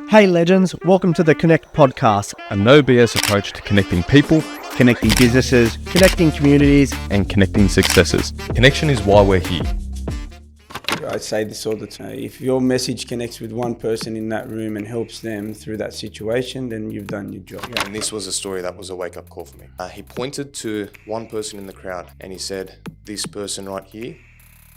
Hey legends, welcome to the Connect podcast, A no BS approach to connecting people, connecting businesses, connecting communities. and connecting successes. Connection is why we're here. I say this all the time. If your message connects with one person in that room and helps them through that situation, then you've done your job. And this was a story that was a wake-up call for me. He pointed to one person in the crowd and he said, "This person right here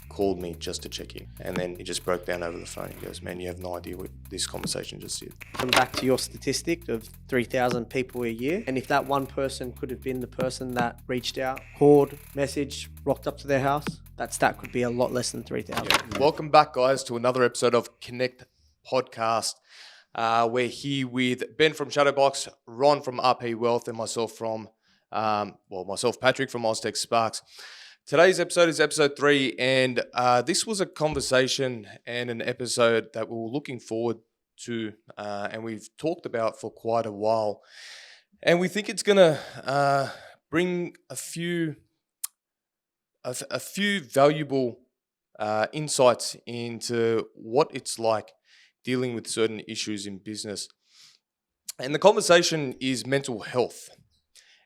called me just to check in." And then he just broke down over the phone. He goes, "Man, you have no idea what this conversation just did." And back to your statistic of 3,000 people a year. And if that one person could have been the person that reached out, called, messaged, rocked up to their house, that stat could be a lot less than 3,000. Yeah. Welcome back, guys, to another episode of Connect Podcast. We're here with Ben from Shadowbox, Ron from RP Wealth, and myself from, Patrick from Oztech Sparks. Today's episode is episode 3, and this was a conversation and an episode that we were looking forward to, and we've talked about for quite a while. And we think it's going to bring a few valuable insights into what it's like dealing with certain issues in business. And the conversation is mental health.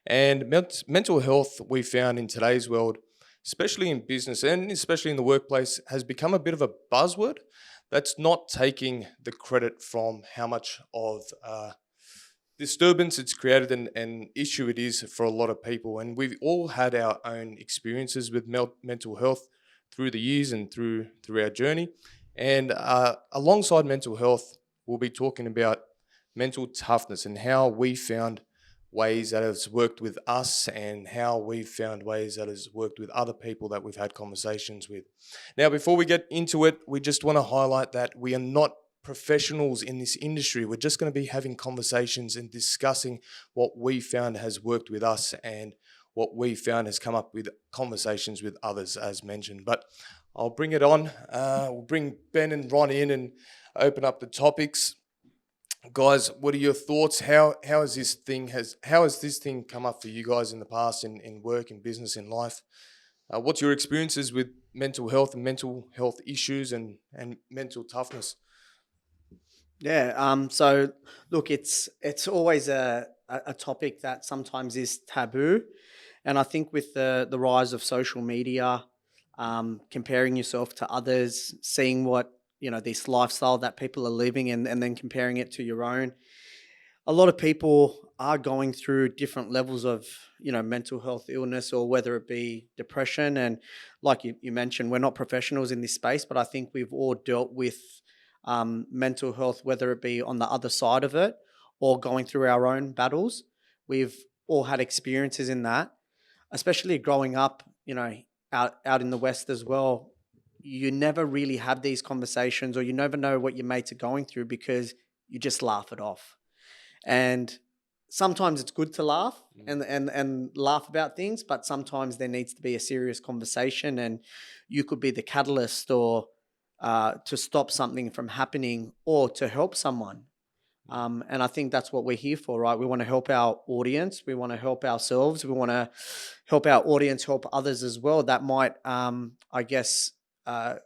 And mental health, we found in today's world, especially in business and especially in the workplace, has become a bit of a buzzword that's not taking the credit from how much of disturbance it's created and issue it is for a lot of people. And we've all had our own experiences with mental health through the years and through our journey. And alongside mental health, we'll be talking about mental toughness and how we found ways that has worked with us and how we've found ways that has worked with other people that we've had conversations with. Now, before we get into it, we just want to highlight that we are not professionals in this industry. We're just going to be having conversations and discussing what we found has worked with us and what we found has come up with conversations with others, as mentioned. But I'll bring it on. We'll bring Ben and Ron in and open up the topics. Guys, what are your thoughts? How has this thing come up for you guys in the past in work, in business, in life? What's your experiences with mental health and mental health issues and mental toughness? Yeah. So look, it's always a topic that sometimes is taboo, and I think with the rise of social media, comparing yourself to others, seeing what this lifestyle that people are living and then comparing it to your own, a lot of people are going through different levels of mental health illness, or whether it be depression. And like you mentioned, we're not professionals in this space, but I think we've all dealt with mental health, whether it be on the other side of it or going through our own battles. We've all had experiences in that, especially growing up, out in the West as well. You never really have these conversations, or you never know what your mates are going through because you just laugh it off. And sometimes it's good to laugh and laugh about things, but sometimes there needs to be a serious conversation, and you could be the catalyst or to stop something from happening or to help someone. And I think that's what we're here for, right? We want to help our audience. We want to help ourselves. We want to help our audience help others as well. That might,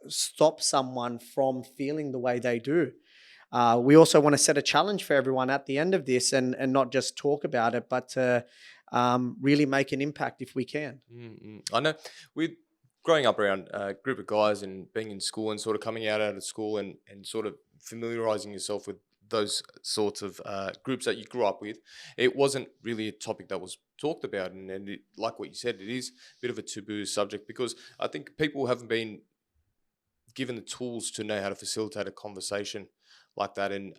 stop someone from feeling the way they do. We also want to set a challenge for everyone at the end of this and not just talk about it, but to really make an impact if we can. I know with growing up around a group of guys and being in school and sort of coming out of school and sort of familiarizing yourself with those sorts of groups that you grew up with, it wasn't really a topic that was talked about. And it, like what you said, it is a bit of a taboo subject because I think people haven't been given the tools to know how to facilitate a conversation like that. And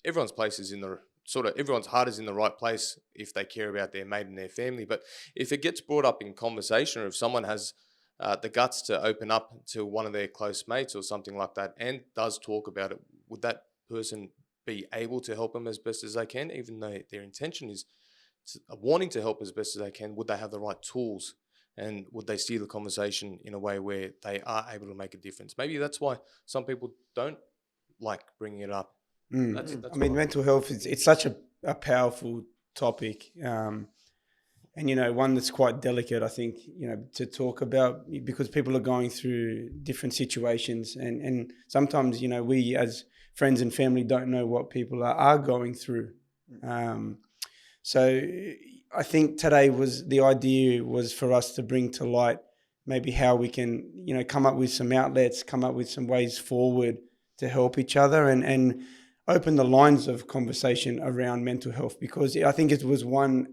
everyone's place is everyone's heart is in the right place if they care about their mate and their family. But if it gets brought up in conversation, or if someone has the guts to open up to one of their close mates or something like that and does talk about it, would that person be able to help them as best as they can, even though their intention is wanting to help as best as they can? Would they have the right tools? And would they steer the conversation in a way where they are able to make a difference? Maybe that's why some people don't like bringing it up. That's Mental health, it's such a powerful topic. And, one that's quite delicate, I think, to talk about, because people are going through different situations. And sometimes, we as friends and family don't know what people are going through. So I think today the idea was for us to bring to light maybe how we can, come up with some outlets, come up with some ways forward to help each other and open the lines of conversation around mental health, because I think it was one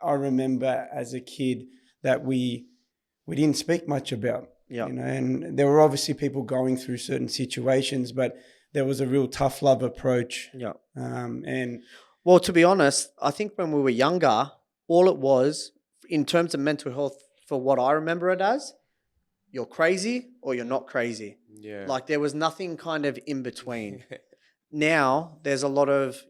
I remember as a kid that we didn't speak much about. Yeah. And there were obviously people going through certain situations, but there was a real tough love approach. Yeah. And Well, to be honest, I think when we were younger, all it was in terms of mental health, for what I remember it as, you're crazy or you're not crazy. Yeah. Like there was nothing kind of in between. Now there's a lot of,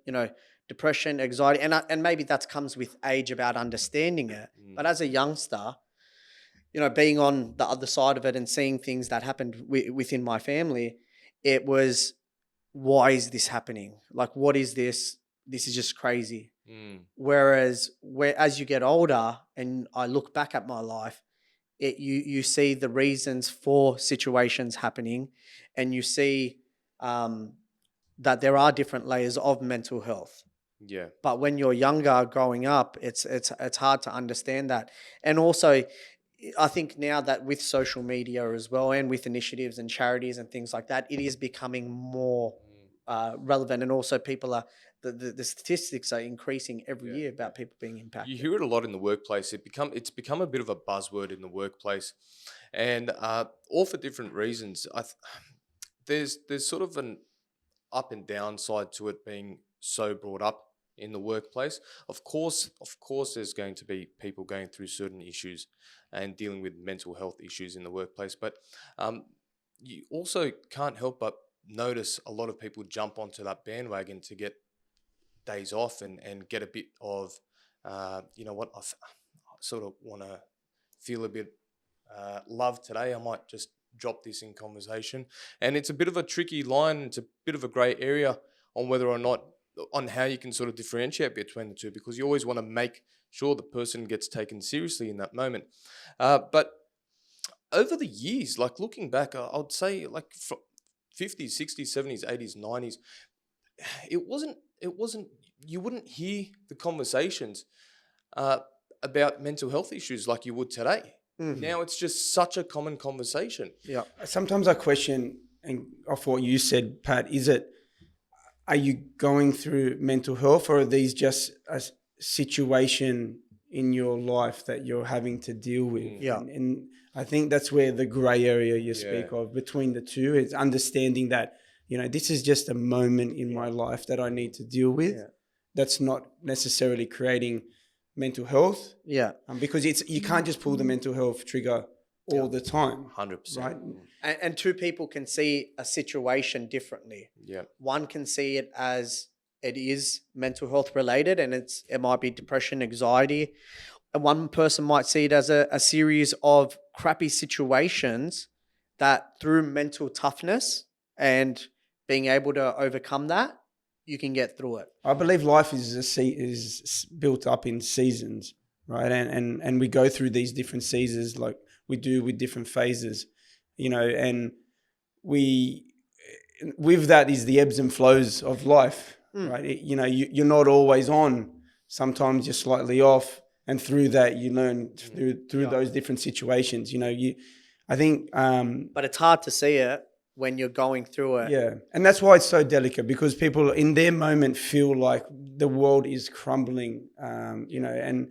depression, anxiety, and maybe that comes with age about understanding it. But as a youngster, being on the other side of it and seeing things that happened within my family, it was, why is this happening? Like, what is this? This is just crazy. Whereas as you get older and I look back at my life, you see the reasons for situations happening, and you see that there are different layers of mental health. Yeah. But when you're younger, growing up, it's hard to understand that. And also, I think now that with social media as well, and with initiatives and charities and things like that, it is becoming more relevant. And also, people are the statistics are increasing every year about people being impacted. You hear it a lot in the workplace. It's become a bit of a buzzword in the workplace, and all for different reasons. There's sort of an up and down side to it being so brought up in the workplace. Of course, there's going to be people going through certain issues and dealing with mental health issues in the workplace, but you also can't help but notice a lot of people jump onto that bandwagon to get days off and get a bit of, I sort of want to feel a bit love today. I might just drop this in conversation. And it's a bit of a tricky line. It's a bit of a grey area on whether or not, on how you can sort of differentiate between the two, because you always want to make sure the person gets taken seriously in that moment. But over the years, like looking back, I would say like 50s, 60s, 70s, 80s, 90s, it wasn't, you wouldn't hear the conversations about mental health issues like you would today. Now it's just such a common conversation. Yeah. Sometimes I question, and off what you said, Pat, are you going through mental health, or are these just a situation in your life that you're having to deal with? Yeah. And I think that's where the grey area you speak of between the two is understanding that, this is just a moment in my life that I need to deal with. Yeah. That's not necessarily creating mental health. Yeah. Because you can't just pull the mental health trigger all the time. 100%. Right? And two people can see a situation differently. Yeah. One can see it as it is mental health related, and it might be depression, anxiety. And one person might see it as a series of crappy situations that through mental toughness and being able to overcome that, you can get through it. I believe life is built up in seasons, right? And we go through these different seasons like we do with different phases, and with that is the ebbs and flows of life, right? You're not always on. Sometimes you're slightly off, and through that you learn through those different situations. I think. But it's hard to see it when you're going through it. Yeah. And that's why it's so delicate, because people in their moment feel like the world is crumbling, and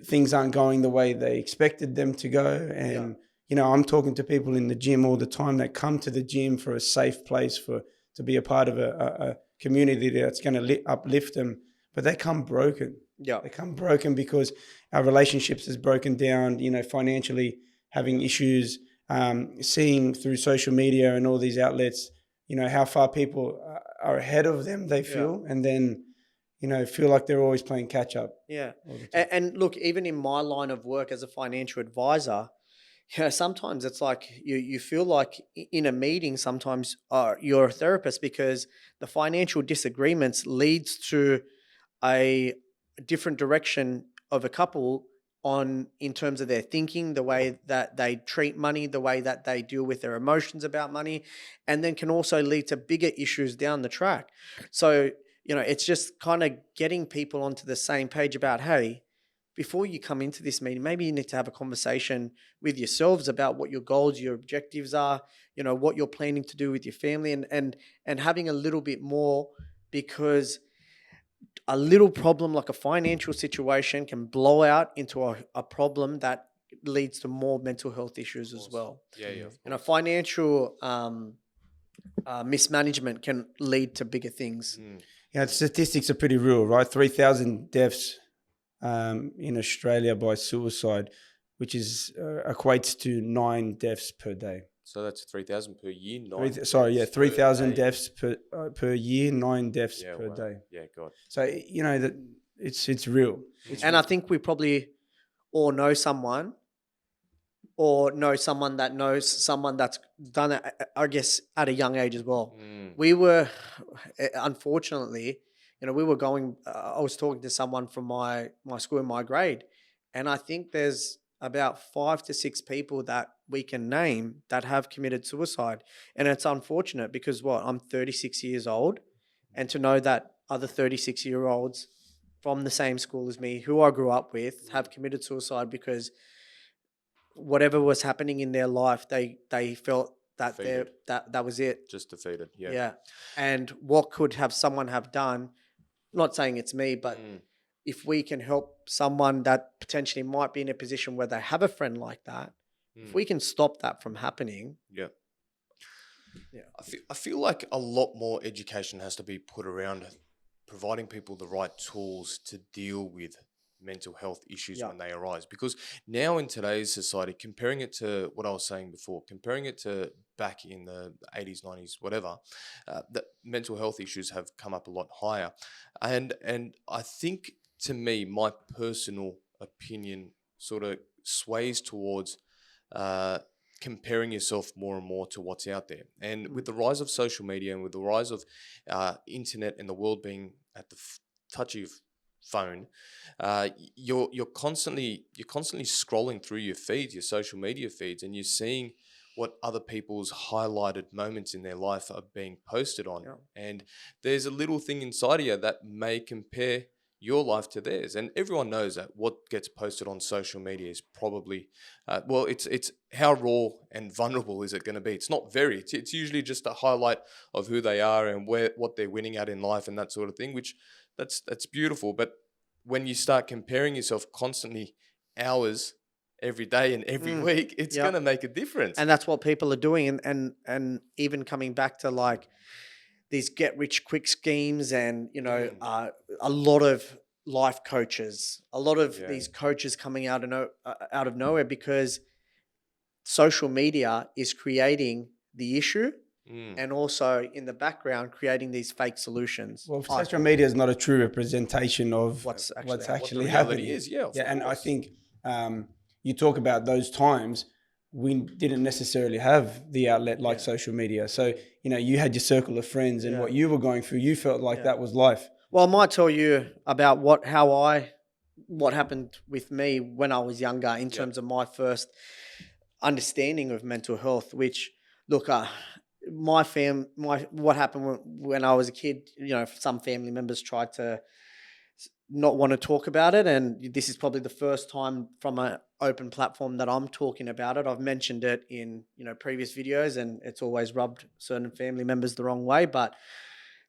things aren't going the way they expected them to go. And, I'm talking to people in the gym all the time that come to the gym for a safe place to be a part of a community that's going to uplift them, but they come broken. Yeah. They come broken because our relationships is broken down, financially having issues, seeing through social media and all these outlets, how far people are ahead of them, they feel, and then, feel like they're always playing catch up. Yeah. And look, even in my line of work as a financial advisor, sometimes it's like you feel like in a meeting, sometimes you're a therapist, because the financial disagreements leads to a different direction of a couple in terms of their thinking, the way that they treat money, the way that they deal with their emotions about money, and then can also lead to bigger issues down the track. So, it's just kind of getting people onto the same page about, hey, before you come into this meeting, maybe you need to have a conversation with yourselves about what your goals, your objectives are, what you're planning to do with your family, and having a little bit more, because a little problem like a financial situation can blow out into a problem that leads to more mental health issues as well. Yeah, yeah. Financial mismanagement can lead to bigger things. Yeah, the statistics are pretty real, right? 3,000 deaths in Australia by suicide, which is equates to 9 deaths per day. So that's 3,000 per year. 3,000 deaths per year, 9 deaths per day. Yeah, God. So that it's real. And I think we probably all know someone, or know someone that knows someone that's done it, I guess, at a young age as well. We were, unfortunately, we were going, I was talking to someone from my school in my grade, and I think there's about 5 to 6 people that we can name that have committed suicide. And it's unfortunate because I'm 36 years old, and to know that other 36-year-olds from the same school as me, who I grew up with, have committed suicide because whatever was happening in their life, they felt that that was it. Just defeated. Yeah. Yeah. And what could someone have done? Not saying it's me, but if we can help someone that potentially might be in a position where they have a friend like that, if we can stop that from happening. Yeah. I feel like a lot more education has to be put around providing people the right tools to deal with mental health issues when they arise. Because now in today's society, comparing it to what I was saying before, comparing it to back in the 80s, 90s, whatever, the mental health issues have come up a lot higher. And I think, to me, my personal opinion sort of sways towards comparing yourself more and more to what's out there. And with the rise of social media and with the rise of internet and the world being at the touch of phone, you're constantly scrolling through your feeds, your social media feeds, and you're seeing what other people's highlighted moments in their life are being posted on. And there's a little thing inside of you that may compare your life to theirs, and everyone knows that what gets posted on social media is probably it's how raw and vulnerable is it going to be. It's not very, it's usually just a highlight of who they are and what they're winning at in life and that sort of thing, which that's beautiful. But when you start comparing yourself constantly, hours every day and every week, it's going to make a difference. And that's what people are doing. And even coming back to like these get rich quick schemes, and a lot of life coaches, a lot of these coaches coming out of nowhere, because social media is creating the issue and also in the background creating these fake solutions. Well, social media is not a true representation of what's actually happening. And I think you talk about those times, we didn't necessarily have the outlet like social media. So, you had your circle of friends, and what you were going through, you felt like that was life. Well, I might tell you about what happened with me when I was younger in terms of my first understanding of mental health, which, look, what happened when I was a kid, some family members tried to not want to talk about it, and this is probably the first time from an open platform that I'm talking about it. I've mentioned it in previous videos, and it's always rubbed certain family members the wrong way, but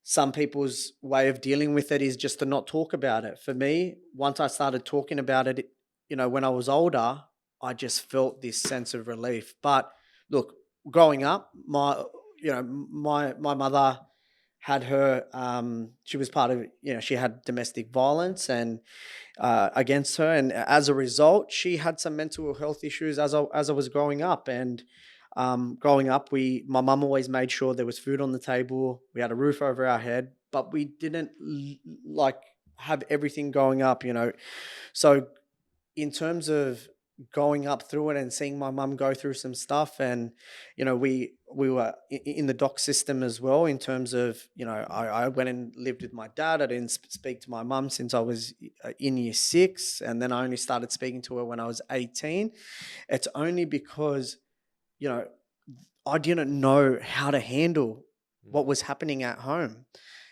some people's way of dealing with it is just to not talk about it. For me, once I started talking about it, when I was older, I just felt this sense of relief. But look, growing up, my mother had her, she was part of, she had domestic violence and against her. And as a result, she had some mental health issues as I was growing up. And growing up, my mum always made sure there was food on the table. We had a roof over our head, but we didn't have everything going up, So in terms of going up through it and seeing my mum go through some stuff. And, you know, we were in the doc system as well, in terms of, you know, I went and lived with my dad. I didn't speak to my mum since I was in year 6. And then I only started speaking to her when I was 18. It's only because, you know, I didn't know how to handle what was happening at home.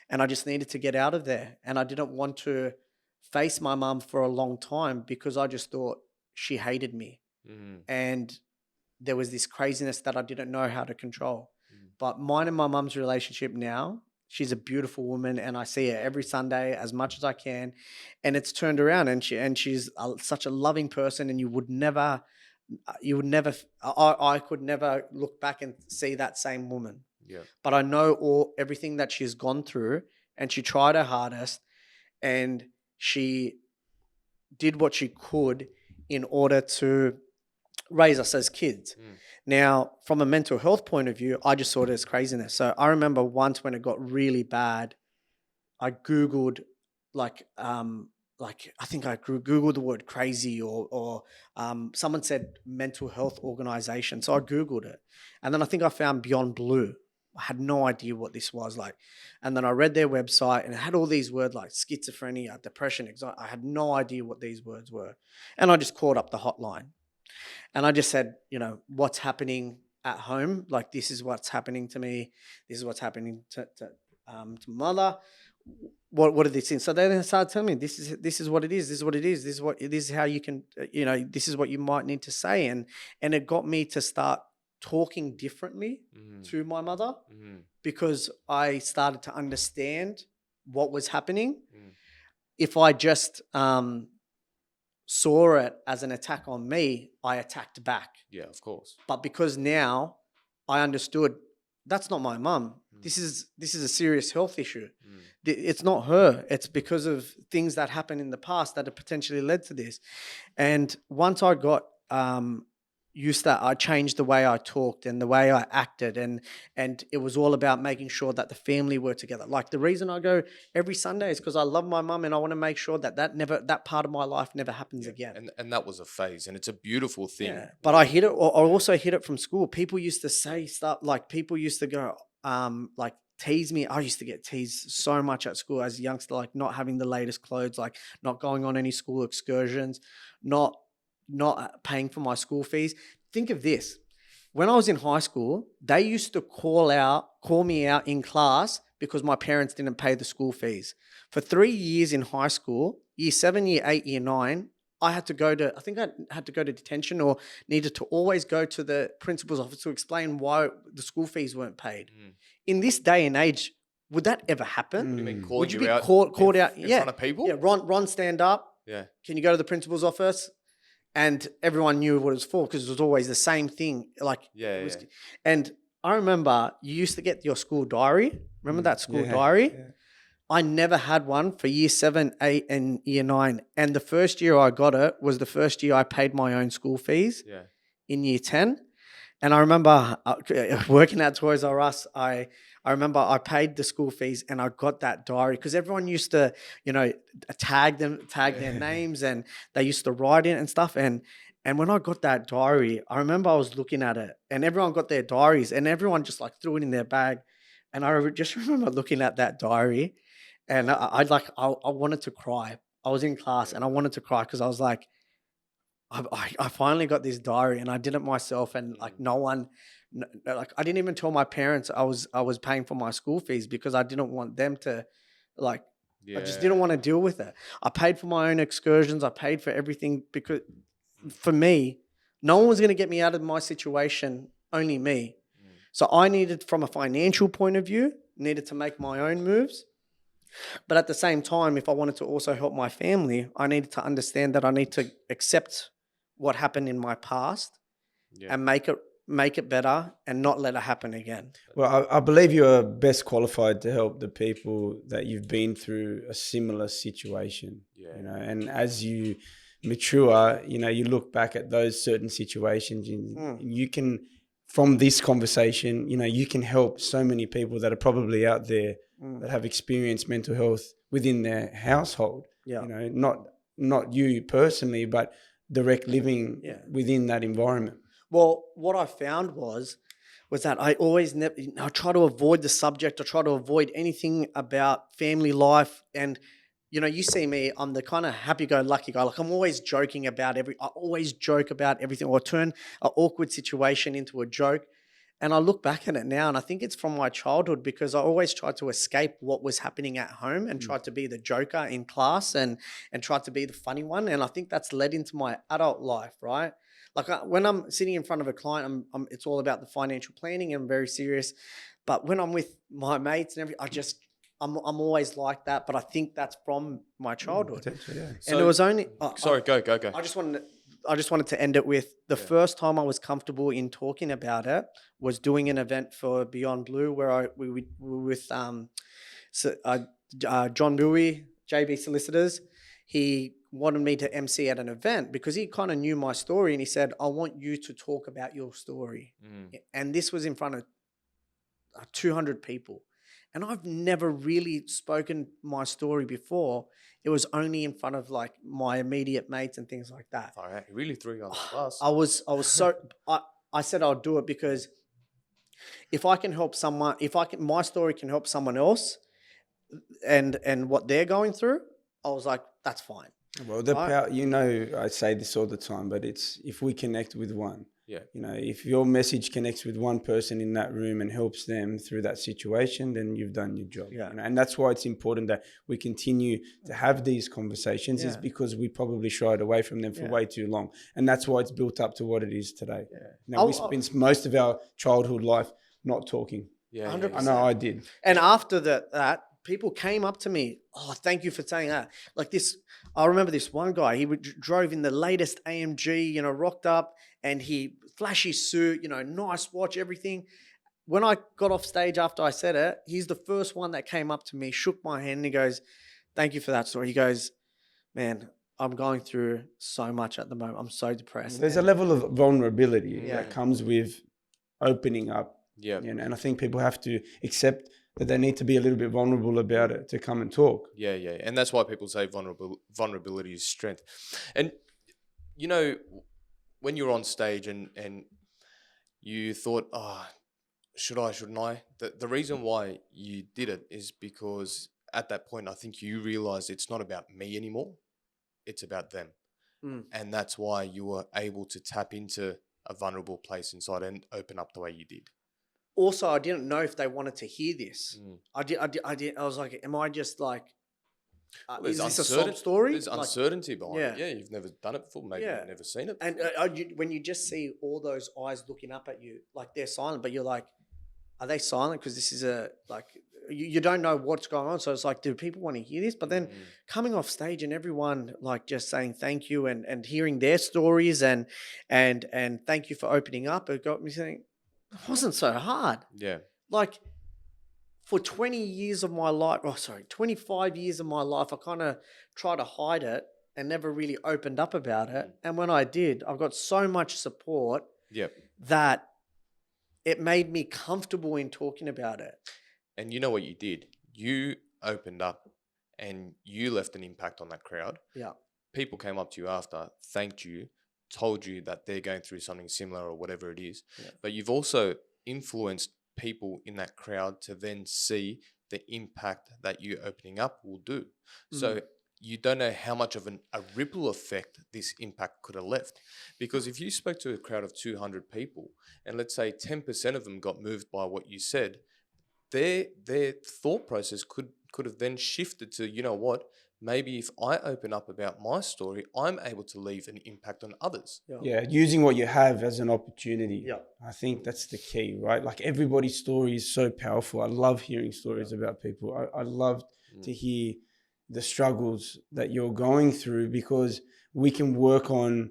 And I just needed to get out of there. And I didn't want to face my mum for a long time because I just thought she hated me. And there was this craziness that I didn't know how to control. But mine and my mum's relationship now, she's a beautiful woman, and I see her every Sunday as much as I can. And it's turned around, and she's such a loving person, and I could never look back and see that same woman. Yeah. But I know everything that she's gone through, and she tried her hardest, and she did what she could in order to raise us as kids. Now, from a mental health point of view, I just saw it as craziness. So I remember once when it got really bad, I Googled I think I Googled the word crazy, or someone said mental health organization. So I Googled it. And then I think I found Beyond Blue. I had no idea what this was like. And then I read their website, and it had all these words like schizophrenia, depression, anxiety. I had no idea what these words were. And I just called up the hotline. And I just said, you know, what's happening at home? Like, this is what's happening to me. This is what's happening to mother. What are these things? So they then started telling me, this is what it is. This is what it is. This is how you can, you know, this is what you might need to say. And it got me to start talking differently to my mother, because I started to understand what was happening. If I just saw it as an attack on me, I attacked back. Yeah, of course. But because now I understood that's not my mum. This is a serious health issue. It's not her. It's because of things that happened in the past that have potentially led to this. And once I got used to that, I changed the way I talked and the way I acted, and it was all about making sure that the family were together. Like, the reason I go every Sunday is because I love my mum, and I want to make sure that part of my life never happens again. And that was a phase, and it's a beautiful thing. Yeah. But I hid it. Or I also hid it from school. People used to say stuff like, people used to go like tease me. I used to get teased so much at school as a youngster, like not having the latest clothes, like not going on any school excursions, not paying for my school fees. Think of this. When I was in high school, they used to call me out in class because my parents didn't pay the school fees. For 3 years in high school, year 7, year 8, year 9, I had to go to detention, or needed to always go to the principal's office to explain why the school fees weren't paid. In this day and age, would that ever happen? What do you mean, Would you be called out in front of people? Yeah, Ron, stand up. Yeah. Can you go to the principal's office? And everyone knew what it was for, because it was always the same thing. Like, And I remember you used to get your school diary. Remember that school diary? Yeah. I never had one for year 7, 8, and year 9. And the first year I got it was the first year I paid my own school fees in year 10. And I remember working at Toys R Us, I remember I paid the school fees and I got that diary, because everyone used to, you know, tag their names, and they used to write in and stuff. And when I got that diary, I remember I was looking at it, and everyone got their diaries, and everyone just like threw it in their bag. And I just remember looking at that diary, and I wanted to cry. I was in class and I wanted to cry, because I was like, I finally got this diary, and I did it myself, and like no one, like I didn't even tell my parents I was paying for my school fees, because I didn't want them to, like, I just didn't want to deal with it. I paid for my own excursions. I paid for everything, because for me, no one was going to get me out of my situation, only me. So I needed, from a financial point of view, needed to make my own moves. But at the same time, if I wanted to also help my family, I needed to understand that I need to accept what happened in my past and make it better, and not let it happen again. Well, I believe you are best qualified to help the people that you've been through a similar situation. You know, and as you mature, you know, you look back at those certain situations, and you can, from this conversation, you know, you can help so many people that are probably out there that have experienced mental health within their household. You know, not you personally, but direct living Yeah. within that environment. Well, what I found was that I always I try to avoid the subject. I try to avoid anything about family life. And you see me. I'm the kind of happy-go-lucky guy. Like I'm always joking about I always joke about everything, or turn an awkward situation into a joke. And I look back at it now, and I think it's from my childhood, because I always tried to escape what was happening at home and tried to be the joker in class and tried to be the funny one. And I think that's led into my adult life, right? Like when I'm sitting in front of a client, it's all about the financial planning, and I'm very serious. But when I'm with my mates and everything, I'm always like that. But I think that's from my childhood. Potentially, yeah. And it was only Sorry, go. I just wanted to end it with the first time I was comfortable in talking about it was doing an event for Beyond Blue, where we were with John Bowie, JB Solicitors. He wanted me to MC at an event because he kind of knew my story, and he said, I want you to talk about your story. And this was in front of 200 people. And I've never really spoken my story before. It was only in front of like my immediate mates and things like that. All right, really threw you on the bus. I said I'll do it because if I can help someone, my story can help someone else and what they're going through, I was like, that's fine. Well, the power, I say this all the time, but it's if we connect with one. Yeah. If your message connects with one person in that room and helps them through that situation, then you've done your job. Yeah. And that's why it's important that we continue to have these conversations, is because we probably shied away from them for way too long. And that's why it's built up to what it is today. Yeah. Now, we spent most of our childhood life not talking. Yeah, 100%. I know I did. And after that, people came up to me, oh, thank you for saying that. Like this, I remember this one guy, he drove in the latest AMG, rocked up, and he flashy suit, nice watch, everything. When I got off stage after I said it, he's the first one that came up to me, shook my hand, and he goes, thank you for that story. He goes, man, I'm going through so much at the moment. I'm so depressed. There's a level of vulnerability that comes with opening up. Yeah. And I think people have to accept that they need to be a little bit vulnerable about it to come and talk. Yeah. And that's why people say vulnerability is strength. And, when you're on stage and you thought, should I, shouldn't I? The reason why you did it is because at that point, I think you realized it's not about me anymore. It's about them. And that's why you were able to tap into a vulnerable place inside and open up the way you did. Also, I didn't know if they wanted to hear this. I was like, am I just like, is this a sob story? There's uncertainty behind it. Yeah. Yeah, you've never done it before. Maybe you've never seen it. And when you just see all those eyes looking up at you, like they're silent, but you're like, are they silent? Because this is you don't know what's going on. So it's like, do people want to hear this? But then coming off stage and everyone like just saying thank you and hearing their stories and thank you for opening up, it got me saying, it wasn't so hard. Yeah. Like for 25 years of my life, I kind of tried to hide it and never really opened up about it. And when I did, I've got so much support that it made me comfortable in talking about it. And you know what you did? You opened up and you left an impact on that crowd. Yeah. People came up to you after, thanked you, told you that they're going through something similar or whatever it is. Yeah. But you've also influenced people in that crowd to then see the impact that you opening up will do. So you don't know how much of a ripple effect this impact could have left. Because if you spoke to a crowd of 200 people and let's say 10% of them got moved by what you said, their thought process could have then shifted to, you know what, maybe if I open up about my story, I'm able to leave an impact on others. Yeah, using what you have as an opportunity. Yeah. I think that's the key, right? Like everybody's story is so powerful. I love hearing stories about people. I love to hear the struggles that you're going through because we can work on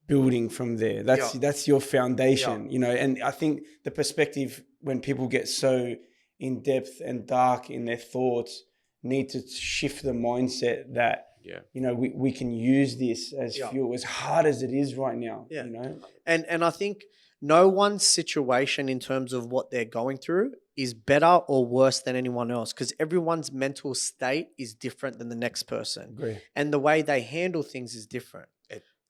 building from there. That's your foundation, and I think the perspective when people get so in depth and dark in their thoughts need to shift the mindset that we can use this as fuel, as hard as it is right now. And I think no one's situation in terms of what they're going through is better or worse than anyone else because everyone's mental state is different than the next person. Agree. And the way they handle things is different.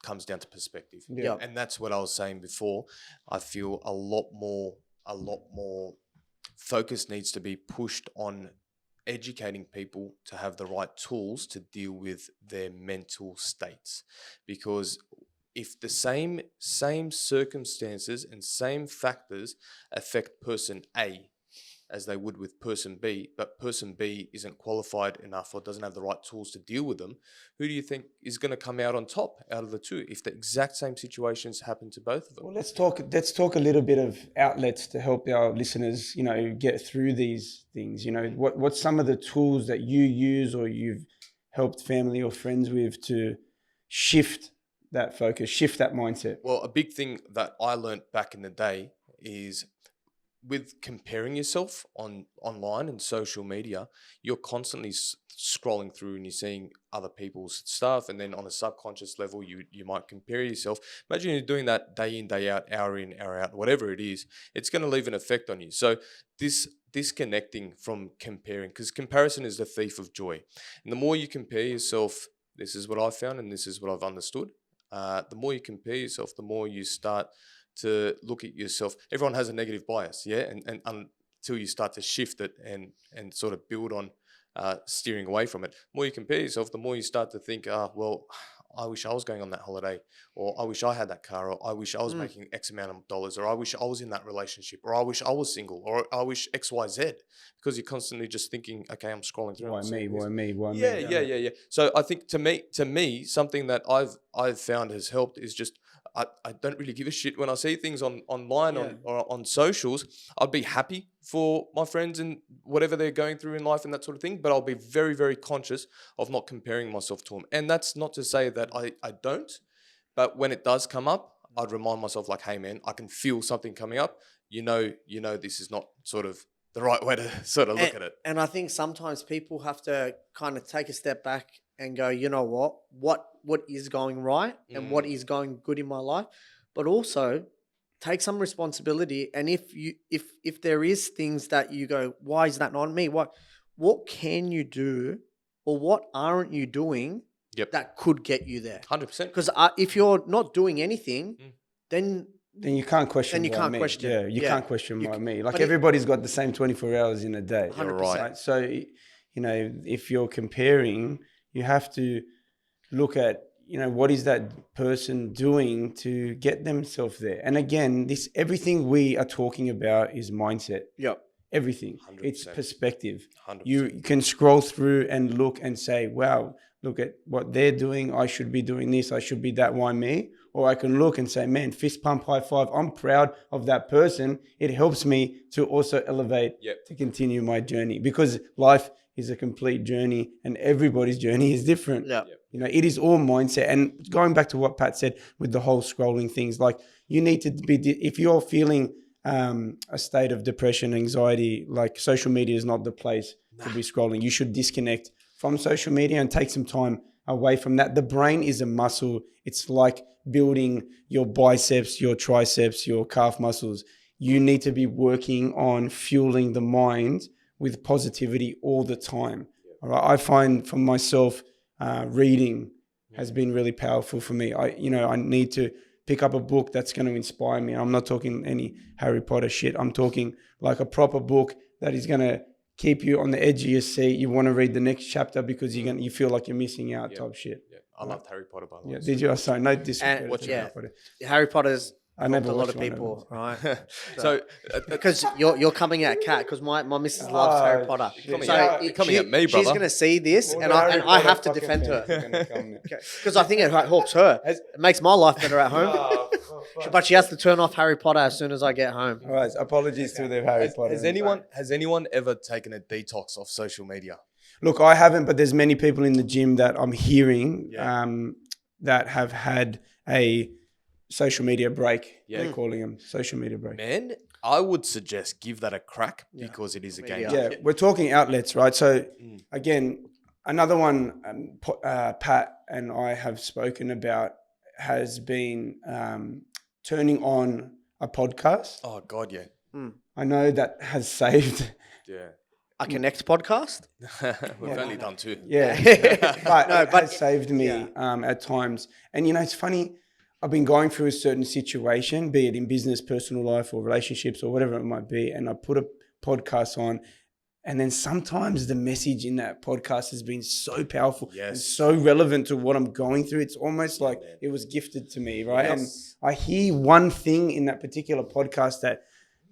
comes down to perspective. Yeah. And that's what I was saying before. I feel a lot more focus needs to be pushed on educating people to have the right tools to deal with their mental states, because if the same circumstances and same factors affect person A as they would with person B, but person B isn't qualified enough or doesn't have the right tools to deal with them, who do you think is going to come out on top out of the two if the exact same situations happen to both of them? Well, let's talk a little bit of outlets to help our listeners, get through these things. What's some of the tools that you use or you've helped family or friends with to shift that focus, shift that mindset? Well, a big thing that I learned back in the day is with comparing yourself online and social media, you're constantly scrolling through and you're seeing other people's stuff, and then on a subconscious level, you might compare yourself. Imagine you're doing that day in, day out, hour in, hour out, whatever it is. It's going to leave an effect on you. So disconnecting from comparing, because comparison is the thief of joy. And the more you compare yourself, this is what I've found and this is what I've understood. The more you compare yourself, the more you start to look at yourself. Everyone has a negative bias, yeah, and until you start to shift it and sort of build on steering away from it. The more you compare yourself, the more you start to think, well, I wish I was going on that holiday, or I wish I had that car, or I wish I was making X amount of dollars, or I wish I was in that relationship, or I wish I was single, or I wish X, Y, Z, because you're constantly just thinking, okay, I'm scrolling through. Why me? Yeah. So I think to me, something that I've found has helped is just I don't really give a shit when I see things online or on socials. I'd be happy for my friends and whatever they're going through in life and that sort of thing, but I'll be very, very conscious of not comparing myself to them. And that's not to say that I don't, but when it does come up, I'd remind myself like, hey man, I can feel something coming up. You know, this is not sort of the right way to sort of look at it. And I think sometimes people have to kind of take a step back and go, you know what is going right and what is going good in my life, but also take some responsibility. And if there is things that you go, why is that not on me? What can you do, or what aren't you doing that could get you there? 100%. Because if you're not doing anything, then you can't question. Then you can't question. Yeah, you can't question why me. Like but everybody's got the same 24 hours in a day. 100%. Right? So, if you're comparing, you have to look at, what is that person doing to get themselves there? And again, everything we are talking about is mindset. Yep. Everything. 100%. It's perspective. 100%. You can scroll through and look and say, wow, look at what they're doing. I should be doing this. I should be that. Why me? Or I can look and say, man, fist pump, high five. I'm proud of that person. It helps me to also elevate, to continue my journey, because life is a complete journey and everybody's journey is different. Yeah. It is all mindset. And going back to what Pat said with the whole scrolling things, like you need to be, if you're feeling a state of depression, anxiety, like social media is not the place to be scrolling. You should disconnect from social media and take some time away from that. The brain is a muscle. It's like building your biceps, your triceps, your calf muscles. You need to be working on fueling the mind with positivity all the time. All right. I find for myself, reading has been really powerful for me. I need to pick up a book that's going to inspire me. I'm not talking any Harry Potter shit. I'm talking like a proper book that is going to keep you on the edge of your seat. You want to read the next chapter because you feel like you're missing out type shit. Yeah. I loved Harry Potter, by the way. Yeah. Did you? Sorry, no disrespect. Harry Potter. Harry Potter's I never a lot watched of one people, right? So because you're coming at Kat, because my missus loves Harry Potter. shit. You're coming at me, brother. She's gonna see this, All and the Harry I Potter have to fucking defend her, fans are gonna come now. because I think it helps her. It makes my life better at home. But she has to turn off Harry Potter as soon as I get home. All right, apologies to the Harry Potter. Has anyone ever taken a detox off social media? Look, I haven't, but there's many people in the gym that I'm hearing that have had a social media break. Yeah. They're calling them social media break. Man, I would suggest give that a crack because it is a game. Yeah, we're talking outlets, right? So again, another one Pat and I have spoken about has been turning on a podcast. Oh God, yeah. I know that has saved a Connect podcast. We've only done 2. Yeah, but No, it but has saved me at times. And it's funny. I've been going through a certain situation, be it in business, personal life, or relationships, or whatever it might be, and I put a podcast on, and then sometimes the message in that podcast has been so powerful and so relevant to what I'm going through. It's almost like it was gifted to me, right? And I hear one thing in that particular podcast that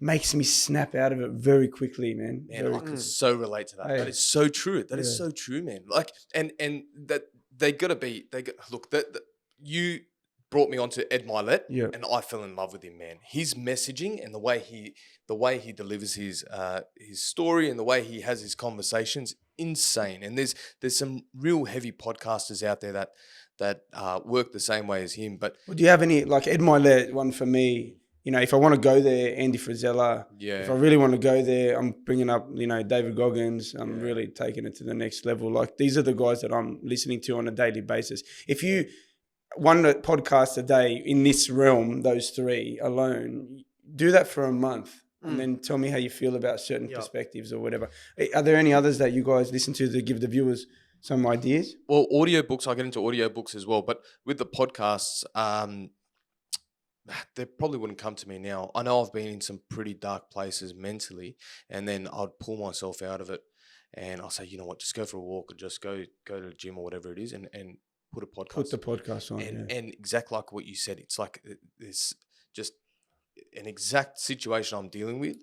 makes me snap out of it very quickly, man. Man, I can so relate to that. That is so true. That is so true, man. Like, and that look, you brought me on to Ed Milet, and I fell in love with him, man. His messaging and the way he delivers his story and the way he has his conversations, insane. And there's some real heavy podcasters out there that work the same way as him. But do you have any, like Ed Milet, one for me? If I want to go there, Andy Frizella. If I really want to go there, I'm bringing up, David Goggins. I'm really taking it to the next level. Like, these are the guys that I'm listening to on a daily basis. If you one podcast a day in this realm, those 3 alone, do that for a month and then tell me how you feel about certain perspectives or whatever. Are there any others that you guys listen to give the viewers some ideas? Well, audiobooks, I get into audiobooks as well, but with the podcasts, they probably wouldn't come to me now. I know I've been in some pretty dark places mentally, and then I'd pull myself out of it and I'll say, you know what, just go for a walk or just go to the gym or whatever it is and put the podcast on. And exactly like what you said, it's like there's just an exact situation I'm dealing with.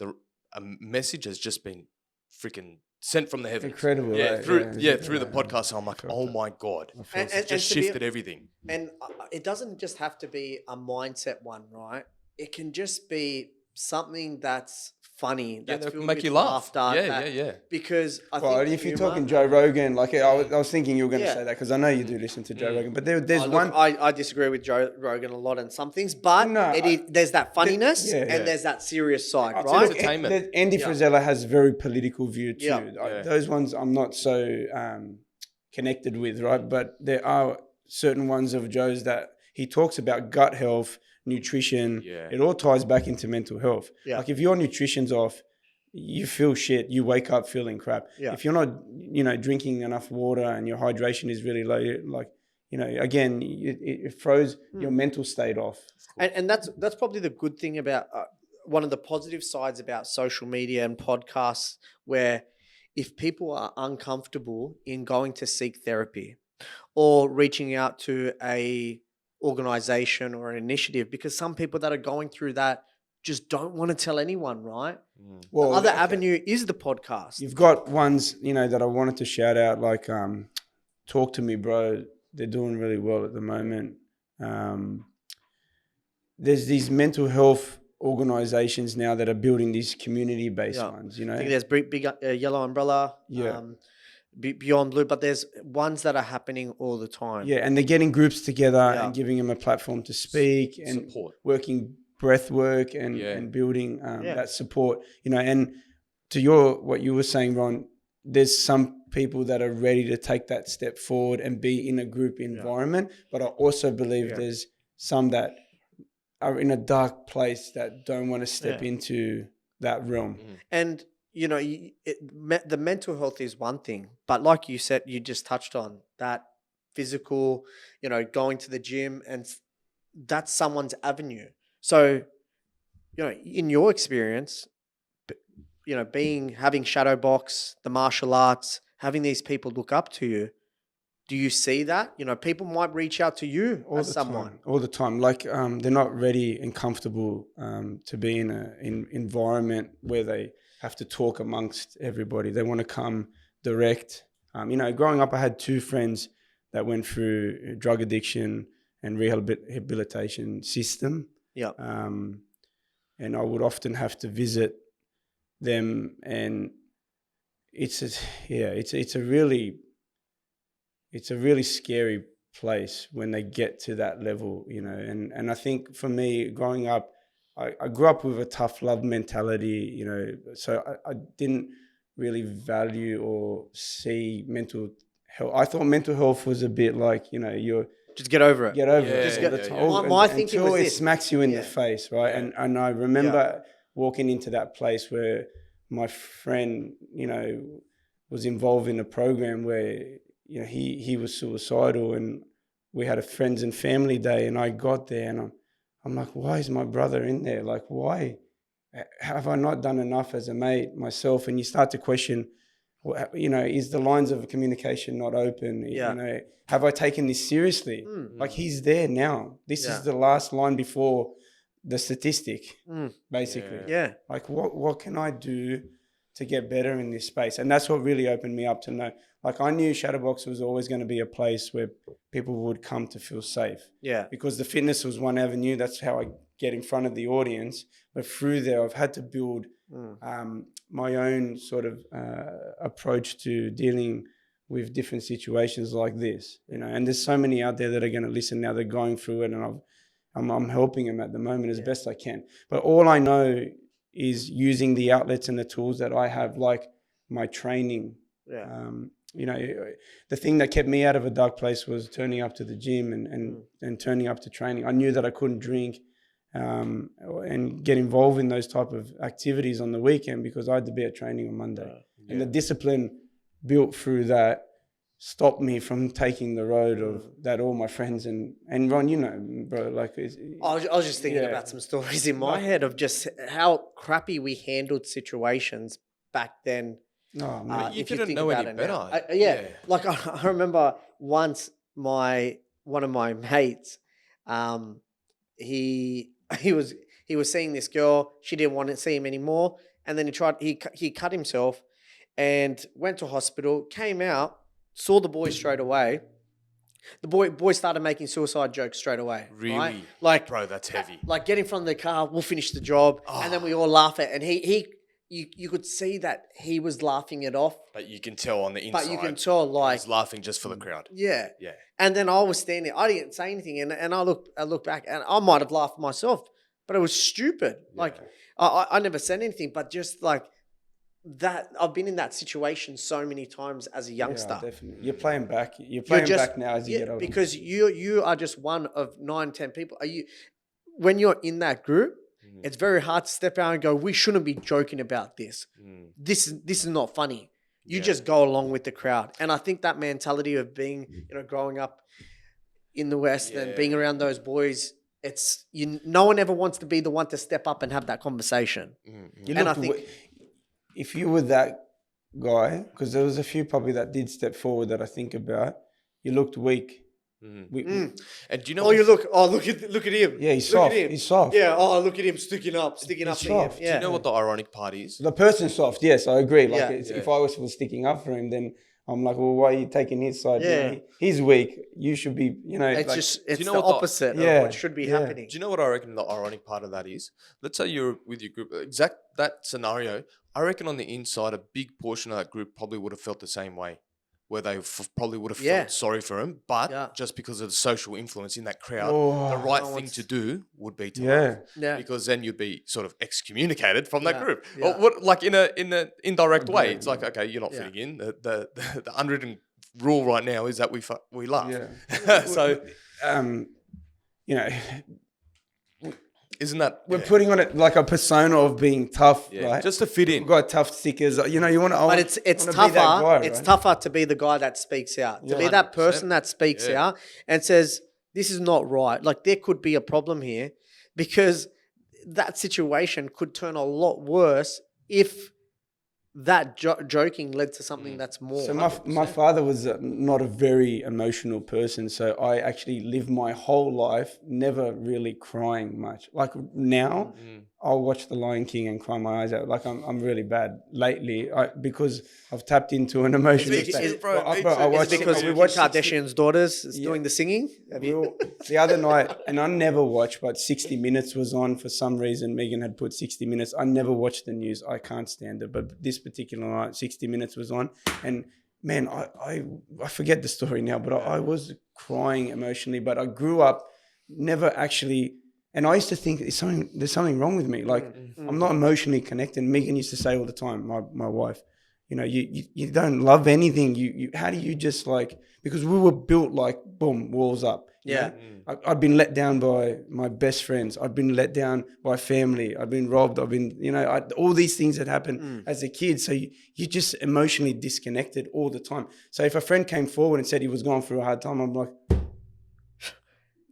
A message has just been freaking sent from the heavens. Incredible. Through the podcast. So I'm like, oh my God. It just shifted everything. And it doesn't just have to be a mindset one, right? It can just be something that's funny, that's that filled make with you laugh. laughter. Because I think if you're talking Joe Rogan, like I was thinking you were going to say that because I know you do listen to Joe Rogan, but there's one. I disagree with Joe Rogan a lot on some things, but there's that funniness and there's that serious side, right? Entertainment. Andy Frizella has a very political view too. Those ones I'm not so connected with, right? But there are certain ones of Joe's that he talks about gut health, nutrition. It all ties back into mental health. Like if your nutrition's off, you feel shit, you wake up feeling crap. If you're not drinking enough water and your hydration is really low, like again it throws your mental state off. And that's probably the good thing about one of the positive sides about social media and podcasts, where if people are uncomfortable in going to seek therapy or reaching out to a organization or an initiative, because some people that are going through that just don't want to tell anyone, right? Well, the other avenue is the podcast. You've got ones, that I wanted to shout out, like Talk to Me, Bro. They're doing really well at the moment. There's these mental health organizations now that are building these community-based ones, I think there's big Yellow Umbrella. Beyond Blue, but there's ones that are happening all the time. And they're getting groups together and giving them a platform to speak and working breath work and building that support. And to what you were saying, Ron, there's some people that are ready to take that step forward and be in a group environment, but I also believe there's some that are in a dark place that don't want to step into that realm. And the mental health is one thing, but like you said, you just touched on that physical, going to the gym, and that's someone's avenue. So, in your experience, having shadow box, the martial arts, having these people look up to you, do you see that? People might reach out to you as someone. All the time. Like they're not ready and comfortable to be in an environment where they have to talk amongst everybody. They want to come direct. Growing up, I had 2 friends that went through drug addiction and rehabilitation system. And I would often have to visit them, and it's a really scary place when they get to that level, and I think for me, growing up, I grew up with a tough love mentality, so I didn't really value or see mental health. I thought mental health was a bit like, you're just get over it. Get over it. My thinking was until it this. smacks you in the face, right? And I remember walking into that place where my friend, was involved in a program where, he was suicidal, and we had a friends and family day, and I got there and I'm like, why is my brother in there? Like, why? Have I not done enough as a mate myself? And you start to question, is the lines of communication not open? Yeah. Have I taken this seriously? Like, he's there now. This is the last line before the statistic, basically. Yeah. Like, what can I do to get better in this space? And that's what really opened me up to know. Like, I knew Shadowbox was always going to be a place where people would come to feel safe. Yeah. Because the fitness was one avenue. That's how I get in front of the audience. But through there, I've had to build my own sort of approach to dealing with different situations like this. And there's so many out there that are going to listen now. They're going through it, and I'm helping them at the moment as best I can. But all I know is using the outlets and the tools that I have, like my training. Yeah. The thing that kept me out of a dark place was turning up to the gym and turning up to training. I knew that I couldn't drink and get involved in those type of activities on the weekend because I had to be at training on Monday. And the discipline built through that stopped me from taking the road of that all my friends and Ron, bro, like... I was just thinking about some stories in my head of just how crappy we handled situations back then. Oh, man. You didn't know any better. Like I remember once one of my mates, he was seeing this girl. She didn't want to see him anymore, and then he cut himself and went to hospital. Came out, saw the boy straight away. The boy started making suicide jokes straight away. Really? Right? Like, bro, that's heavy. Like, get in front of the car. We'll finish the job, and then we all laugh at. And you could see that he was laughing it off. But you can tell on the inside. But you can tell, like, he's laughing just for the crowd. Yeah. Yeah. And then I was standing there. I didn't say anything. And I look back, and I might have laughed myself, but it was stupid. Yeah. Like, I never said anything, but just like that, I've been in that situation so many times as a youngster. Yeah, definitely. You're playing back. Back now as you get older. Because you are just one of 9, 10 people. When you're in that group, it's very hard to step out and go, we shouldn't be joking about this. This is not funny. You just go along with the crowd. And I think that mentality of being, growing up in the West and being around those boys, no one ever wants to be the one to step up and have that conversation. And I think if you were that guy, because there was a few probably that did step forward that I think about, you looked weak. And do you know? Look at him. Yeah, he's soft. He's soft. Yeah. Oh, look at him sticking up to him. Yeah. Do you know what the ironic part is? The person's soft. Yes, I agree. Like if I was sticking up for him, then I'm like, well, why are you taking his side? Yeah. He's weak. You should be. It's the opposite of what should be happening. Do you know what I reckon the ironic part of that is? Let's say you're with your group. Exact that scenario. I reckon on the inside, a big portion of that group probably would have felt the same way. Where they probably would have felt sorry for him, but just because of the social influence in that crowd, the right thing to do would be to laugh. Yeah. Because then you'd be sort of excommunicated from that group. Or what, like in an indirect way. It's like, okay, you're not fitting in. The unwritten rule right now is that we laugh. Yeah. So, isn't that we're putting on it like a persona of being tough, right? Just to fit in. We've got tough stickers. You want to. But it's tougher. Guy, it's right? tougher to be the guy that speaks out. To be that person that speaks out and says, "This is not right." Like, there could be a problem here, because that situation could turn a lot worse if that joking led to something that's more. So my father was not a very emotional person, so I actually lived my whole life never really crying much. Like now, I'll watch The Lion King and cry my eyes out. Like I'm really bad lately because I've tapped into an emotional state. Is it because we watch Kardashian's daughters doing the singing? The other night, and I never watch, but 60 Minutes was on for some reason. Megan had put 60 Minutes. I never watch the news. I can't stand it. But this particular night, 60 Minutes was on. And man, I forget the story now, but I was crying emotionally. But I grew up never actually... And I used to think there's something wrong with me. Like, I'm not emotionally connected. Megan used to say all the time, my wife, you don't love anything. You how do you just like, because we were built like boom, walls up. you Yeah. know? I'd been let down by my best friends. I'd been let down by family. I'd been robbed. I've been, all these things that happened as a kid. So you just emotionally disconnected all the time. So if a friend came forward and said he was going through a hard time, I'm like,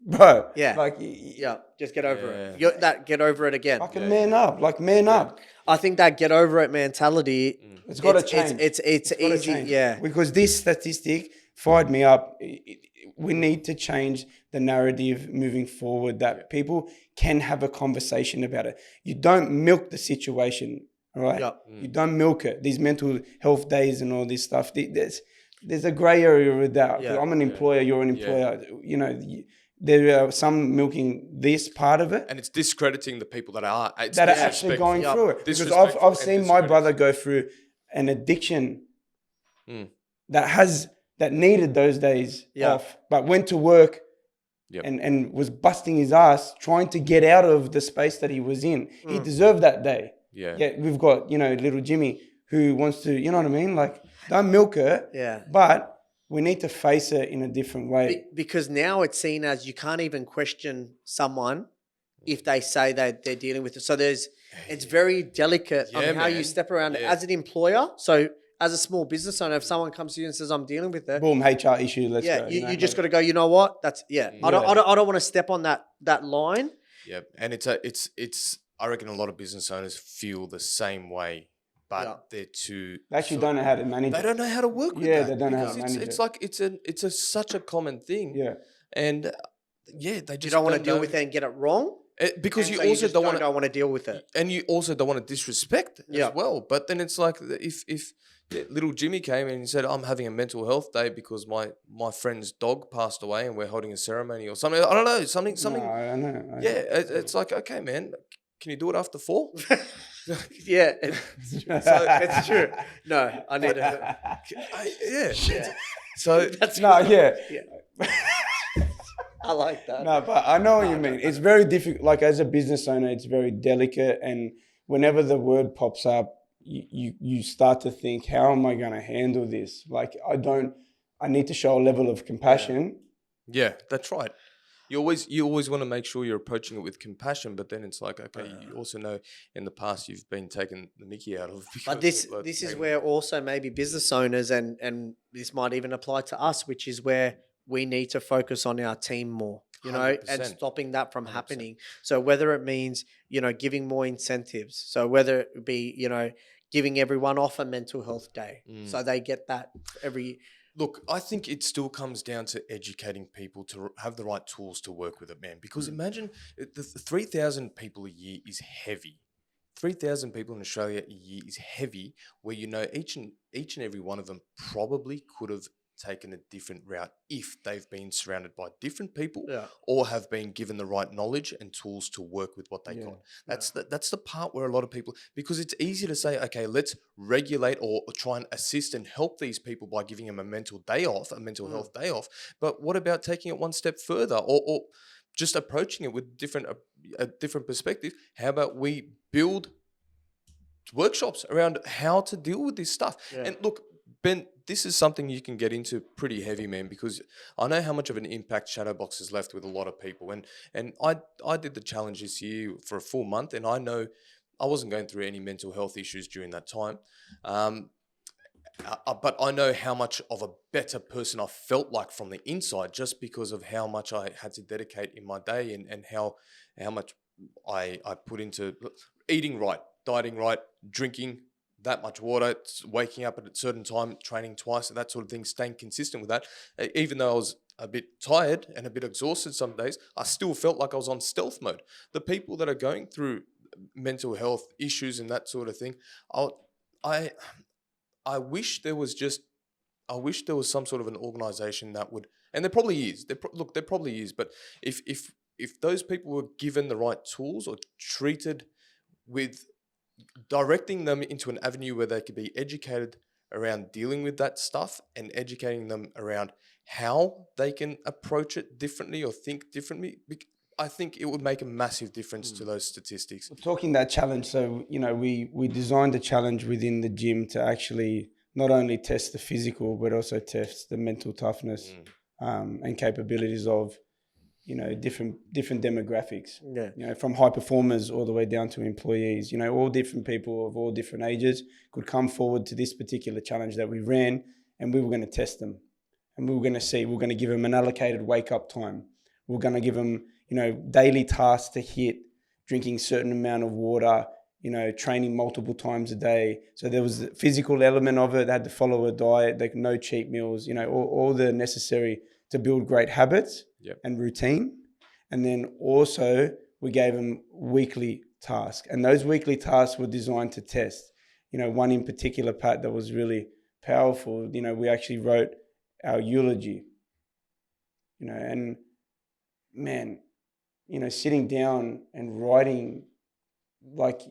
bro, Yeah. like, Yeah, just get over it. Get over it again. fucking man up, like man up. I think that get over it mentality. It's got to change. It's gotta easy. change. Yeah. Because this statistic fired me up. We need to change the narrative moving forward that people can have a conversation about it. You don't milk the situation, all right? Yeah. You don't milk it. These mental health days and all this stuff. There's a grey area with that. Yeah. I'm an employer. You're an employer. There are some milking this part of it. And it's discrediting the people that are. It's That are actually going through it. Because I've seen my brother go through an addiction that needed those days off, but went to work and was busting his ass trying to get out of the space that he was in. He deserved that day. Yet we've got, little Jimmy who wants to, you know what I mean? Like, don't milk it. Yeah. But we need to face it in a different way. Because now it's seen as you can't even question someone if they say that they're dealing with it. So it's very delicate on how you step around it as an employer. So as a small business owner, if someone comes to you and says, I'm dealing with it. Boom, HR issue, let's go. You just got to go, you know what? That's, I don't want to step on that line. Yeah. And it's, I reckon a lot of business owners feel the same way. But they're too. They actually don't know how to manage it. They don't know how to work with that. Yeah, they don't know how to manage it. It's like it's such a common thing. Yeah. And they just you don't want to deal with it and get it wrong. Because you so also don't want to deal with it. And you also don't want to disrespect as well. But then it's like if little Jimmy came and he said, I'm having a mental health day because my friend's dog passed away and we're holding a ceremony or something. I don't know, something. No, I know. It's like, okay, man, can you do it after 4? Yeah, so it's true. No, I need to. So That's I like that. No, but I know what you mean. It's very difficult. Like as a business owner, it's very delicate, and whenever the word pops up, you start to think, how am I going to handle this? Like I need to show a level of compassion. Yeah, that's right. You always want to make sure you're approaching it with compassion, but then it's like, okay, you also know in the past you've been taking the mickey out of. But this is where also maybe business owners and this might even apply to us, which is where we need to focus on our team more, 100%. and stopping that from happening. So whether it means, giving more incentives, so whether it be, giving everyone off a mental health day, so they get that every. Look, I think it still comes down to educating people to have the right tools to work with it, man. Because imagine the 3,000 people a year is heavy. 3,000 people in Australia a year is heavy, where each and every one of them probably could have taken a different route if they've been surrounded by different people or have been given the right knowledge and tools to work with what they got. That's the part where a lot of people, because it's easy to say, okay, let's regulate or try and assist and help these people by giving them a mental health day off. But what about taking it one step further or just approaching it with a different perspective? How about we build workshops around how to deal with this stuff? And look, Ben, this is something you can get into pretty heavy, man, because I know how much of an impact Shadowbox has left with a lot of people. And I did the challenge this year for a full month, and I know I wasn't going through any mental health issues during that time. But I know how much of a better person I felt like from the inside just because of how much I had to dedicate in my day and how much I put into eating right, dieting right, drinking that much water, waking up at a certain time, training twice, and that sort of thing, staying consistent with that. Even though I was a bit tired and a bit exhausted some days, I still felt like I was on stealth mode. The people that are going through mental health issues and that sort of thing, I wish there was some sort of an organization that would, and there probably is. There probably is. But if those people were given the right tools or treated with directing them into an avenue where they could be educated around dealing with that stuff and educating them around how they can approach it differently or think differently. I think it would make a massive difference to those statistics. Talking that challenge, so we designed a challenge within the gym to actually not only test the physical but also test the mental toughness and capabilities of different demographics. Yeah. From high performers all the way down to employees. All different people of all different ages could come forward to this particular challenge that we ran, and we were going to test them, and we were going to give them an allocated wake up time. We're going to give them daily tasks to hit, drinking certain amount of water, training multiple times a day. So there was the physical element of it. They had to follow a diet, like no cheat meals, all the necessary to build great habits and routine. And then also we gave them weekly tasks. And those weekly tasks were designed to test. One in particular, Pat, that was really powerful. We actually wrote our eulogy, and man, sitting down and writing, like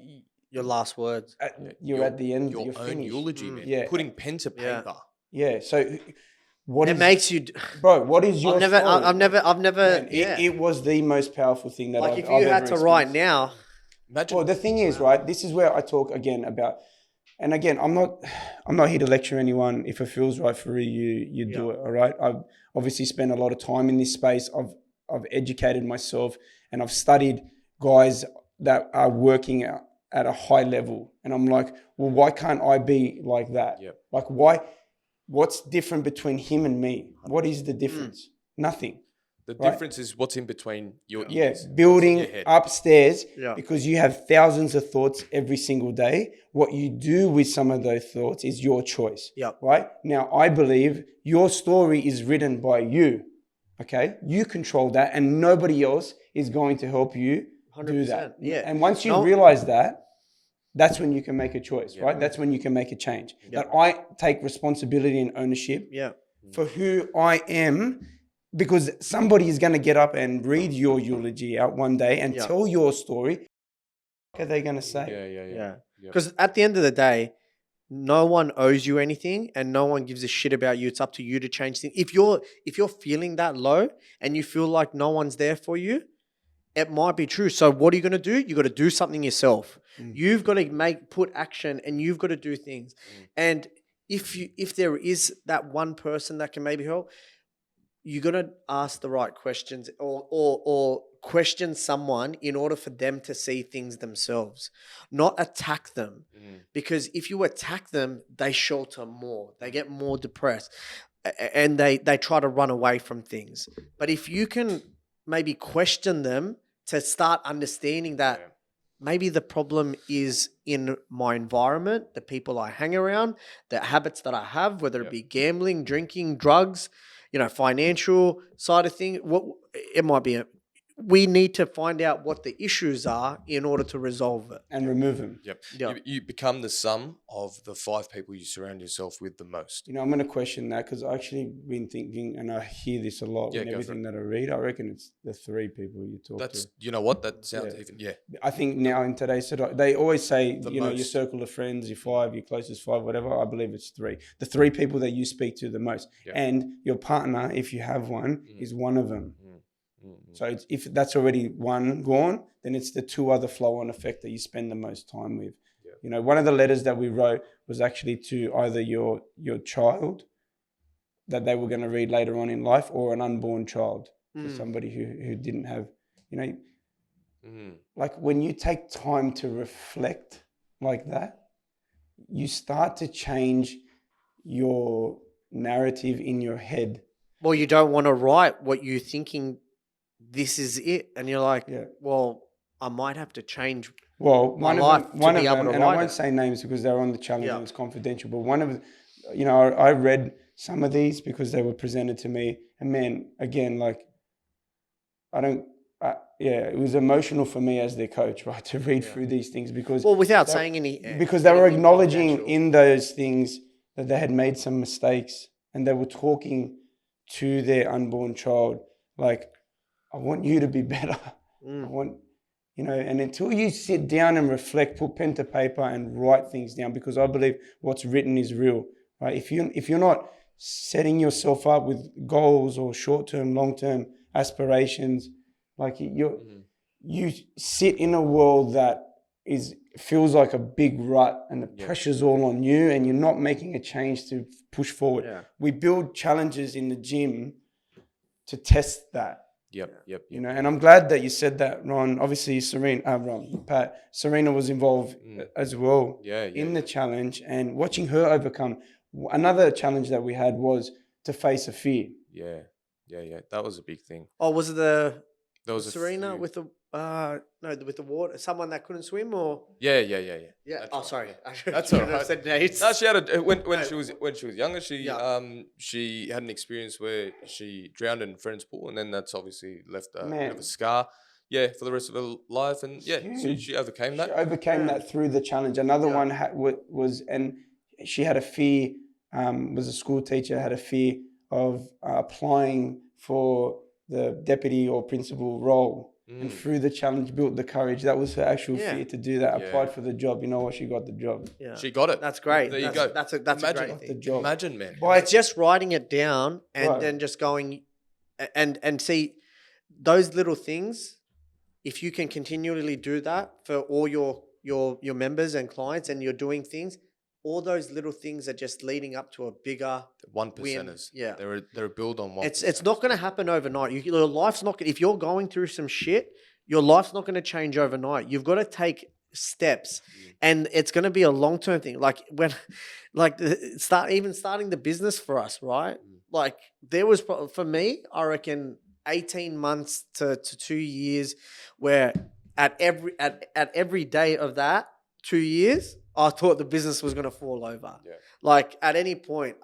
Your last words. you're at the end, your you're own finished. eulogy, man. Yeah. Putting pen to paper. Yeah. So what It makes you. bro? What is your story? I've never. Man, Yeah. it was the most powerful thing that Like I've if you ever had to write experienced. now. Imagine. Well, the thing is, right, this is where I talk again about, and again, I'm not here to lecture anyone. If it feels right for you do it, all right? I've obviously spent a lot of time in this space. I've educated myself, and I've studied guys that are working at a high level. And I'm like, well, why can't I be like that? Yep. Like, what's different between him and me? What is the difference? Nothing. The Right. difference is what's in between your ears. Yeah, what's in building your head. upstairs Yeah. because you have thousands of thoughts every single day. What you do with some of those thoughts is your choice. Yep. Right? Now, I believe your story is written by you. Okay? You control that, and nobody else is going to help you do 100%, that. yeah. And once you No- realize that, that's when you can make a choice, right? That's when you can make a change. That I take responsibility and ownership Yeah. for who I am, because somebody is going to get up and read your eulogy out one day and tell your story. What are they going to say? Yeah. Yeah. Yep. Because at the end of the day, no one owes you anything, and no one gives a shit about you. It's up to you to change things. If you're feeling that low and you feel like no one's there for you, it might be true. So what are you going to do? You got to do something yourself. You've got to put action, and you've got to do things. And if there is that one person that can maybe help, you got to ask the right questions or question someone in order for them to see things themselves, not attack them. Because if you attack them, they shelter more, they get more depressed, and they try to run away from things. But if you can maybe question them to start understanding that maybe the problem is in my environment, the people I hang around, the habits that I have, whether it be gambling, drinking, drugs, financial side of things, what it might be. We need to find out what the issues are in order to resolve it. And remove them. Yep. Yep. You become the sum of the 5 people you surround yourself with the most. I'm going to question that, because I've actually been thinking, and I hear this a lot in go for everything that I read. I reckon it's the 3 people you talk That's, to. you know what? That sounds even, I think now in today's society, they always say, your most. circle of friends, your 5, your closest 5, whatever. I believe it's 3. The 3 people that you speak to the most. And your partner, if you have one, is one of them. So if that's already one gone, then it's the 2 other flow-on effect that you spend the most time with. One of the letters that we wrote was actually to either your child that they were going to read later on in life, or an unborn child, for somebody who didn't have, like when you take time to reflect like that, you start to change your narrative in your head. Well, you don't want to write what you're thinking, this is it. And you're like, well, I might have to change. Well, my one life of to them, be able to and I write won't it. say names because they're on the challenge and it's confidential, but one of, I read some of these because they were presented to me, and man, again, like, it was emotional for me as their coach, right, to read through these things, because without saying any, because they were anything acknowledging confidential. in those things that they had made some mistakes, and they were talking to their unborn child like, I want you to be better. I want, and until you sit down and reflect, put pen to paper and write things down, because I believe what's written is real, right? If you're not setting yourself up with goals or short-term, long-term aspirations, Like you sit in a world that feels like a big rut, and the pressure's all on you, and you're not making a change to push forward. Yeah. We build challenges in the gym to test that. Yep. You know, and I'm glad that you said that, Ron. Obviously, Serena was involved as well in the challenge, and watching her overcome. Another challenge that we had was to face a fear. Yeah. That was a big thing. Oh, was it There was Serena a few. with the with the water? Someone that couldn't swim, or Yeah. yeah? That's Sorry, right. I That's shouldn't all have right. said names. No, she had when she was younger. Yeah. She had an experience where she drowned in a friend's pool, and then that's obviously left a bit Man. of a scar. Yeah, for the rest of her life, and she overcame that. She overcame that through the challenge. Another one was, and she had a fear. Was a school teacher, had a fear of applying for the deputy or principal role, and through the challenge built the courage. That was her actual fear to do that. Yeah. Applied for the job. You know what? She got the job. Yeah, She got it. That's great. There you go. That's a Imagine great The thing. job. Imagine, man. It's just writing it down and Right. then just going and see those little things. If you can continually do that for all your members and clients, and you're doing things, all those little things are just leading up to a bigger 1%ers. Yeah. They're a build on 1%. It's not going to happen overnight. Your life's not. If you're going through some shit, your life's not going to change overnight. You've got to take steps, and it's going to be a long term thing. Like when, starting the business for us, right? Like there was for me, I reckon 18 months to 2 years, where at every day of that 2 years, I thought the business was going to fall over. Yeah. Like at any point,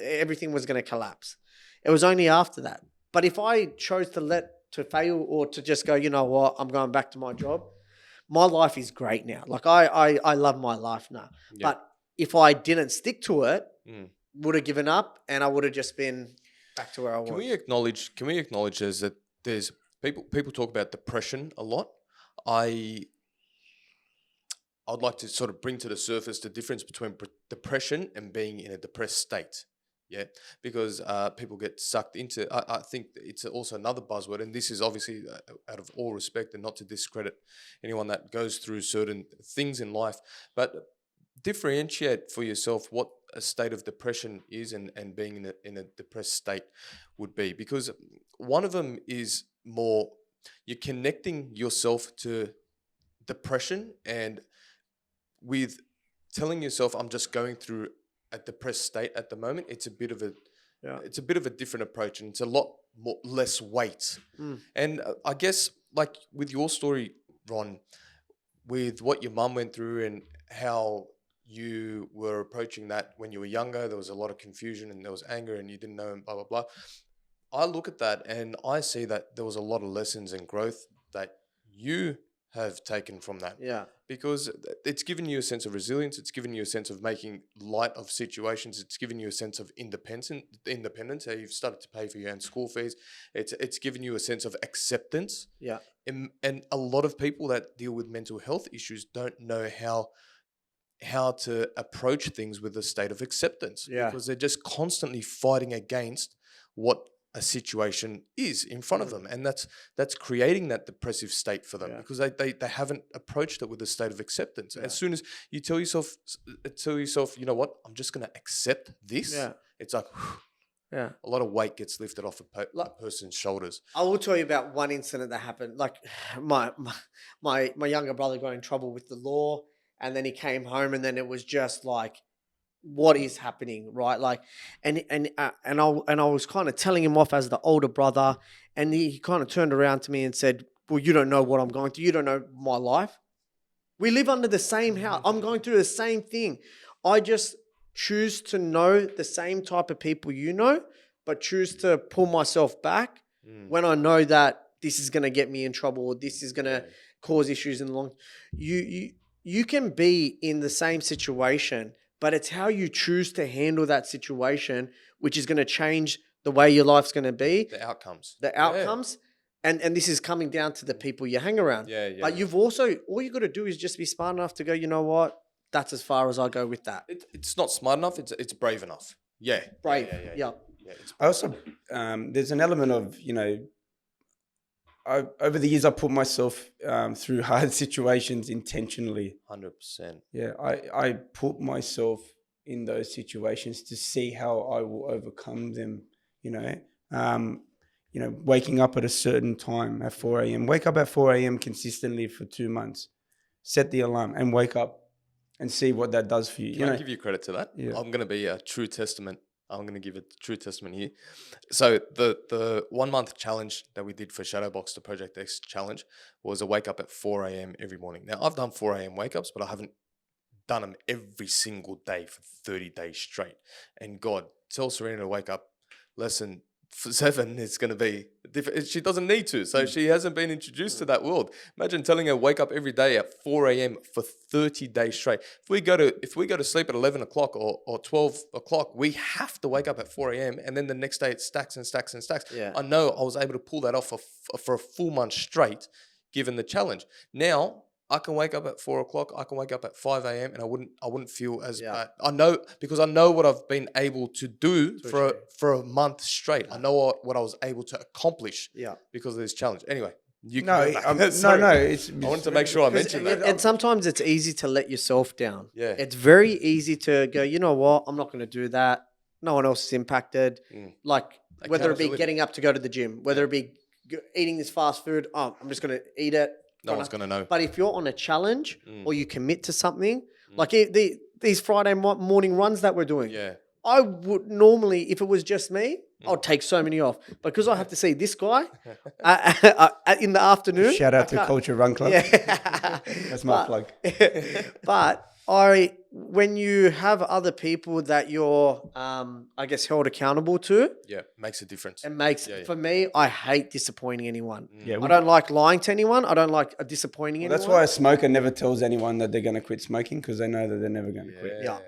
everything was going to collapse. It was only after that. But if I chose to fail or to just go, you know what, I'm going back to my job, my life is great now. Like I love my life now. Yeah. But if I didn't stick to it, would have given up, and I would have just been back to where I was. Can we acknowledge there's people talk about depression a lot. I'd like to sort of bring to the surface the difference between depression and being in a depressed state. Yeah, because people get sucked into. I think it's also another buzzword, and this is obviously out of all respect and not to discredit anyone that goes through certain things in life, but differentiate for yourself what a state of depression is and being in a depressed state would be, because one of them is more you're connecting yourself to depression, and with telling yourself I'm just going through a depressed state at the moment, it's a bit of a different approach, and it's a lot less weight. And I guess like with your story, Ron, with what your mum went through and how you were approaching that when you were younger, there was a lot of confusion and there was anger and you didn't know and blah, blah, blah. I look at that and I see that there was a lot of lessons and growth that you have taken from that. Yeah. Because it's given you a sense of resilience. It's given you a sense of making light of situations. It's given you a sense of independence. How you've started to pay for your own school fees. It's given you a sense of acceptance. Yeah. And a lot of people that deal with mental health issues don't know how to approach things with a state of acceptance. Yeah. Because they're just constantly fighting against what a situation is in front of them, and that's creating that depressive state for them because they haven't approached it with a state of acceptance. As soon as you tell yourself, you know what, I'm just going to accept this. It's like a lot of weight gets lifted off a person's shoulders. I will tell you about one incident that happened. Like my younger brother got in trouble with the law, and then he came home, and then it was just like, what is happening, right? Like, and I was kind of telling him off as the older brother, and he kind of turned around to me and said, "Well, you don't know what I'm going through. You don't know my life. We live under the same house. I'm going through the same thing. I just choose to know the same type of people you know, but choose to pull myself back when I know that this is going to get me in trouble or this is going to cause issues in the long. You can be in the same situation, but it's how you choose to handle that situation, which is going to change the way your life's going to be. The outcomes. And this is coming down to the people you hang around. But you've also, all you got to do is just be smart enough to go, you know what? That's as far as I go with that. It's not smart enough. It's brave enough. Yeah. Brave. Yeah. I also, there's an element of, you know, over the years, I put myself through hard situations intentionally. 100%. Yeah, I put myself in those situations to see how I will overcome them. Waking up at a certain time at 4 a.m. Wake up at 4 a.m. consistently for 2 months. Set the alarm and wake up and see what that does for you. Can I give you credit to that? Yeah. I'm going to be a true testament. I'm going to give it true testament here. So the 1 month challenge that we did for Shadowbox, the Project X challenge, was a wake up at 4 a.m. every morning. Now, I've done 4 a.m. wake ups, but I haven't done them every single day for 30 days straight. And God, tell Serena to wake up less than 7, it's going to be different. She doesn't need to. So she hasn't been introduced to that world. Imagine telling her wake up every day at 4 a.m. for 30 days straight. If we go to sleep at 11 o'clock or 12 o'clock, we have to wake up at 4 a.m. and then the next day it stacks and stacks and stacks. Yeah. I know I was able to pull that off for a full month straight, given the challenge. Now I can wake up at 4 o'clock. I can wake up at 5 a.m. and I wouldn't feel as bad. I know, because I know what I've been able to do for a month straight. I know what I was able to accomplish because of this challenge. Anyway, you can go back. I wanted to make sure I mentioned that. And sometimes it's easy to let yourself down. Yeah. It's very easy to go, you know what, I'm not going to do that. No one else is impacted. Like whether it be getting up to go to the gym, whether it be eating this fast food, I'm just going to eat it. No one's going to know. But if you're on a challenge or you commit to something, like these Friday morning runs that we're doing, I would normally, if it was just me, I'd take so many off. But because I have to see this guy in the afternoon. Shout out to Culture Run Club. Yeah. That's my plug. But when you have other people that you're, I guess, held accountable to. Yeah, makes a difference. It makes, for me, I hate disappointing anyone. Yeah, I don't like lying to anyone. I don't like disappointing anyone. That's why a smoker never tells anyone that they're going to quit smoking, because they know that they're never going to quit. Yeah.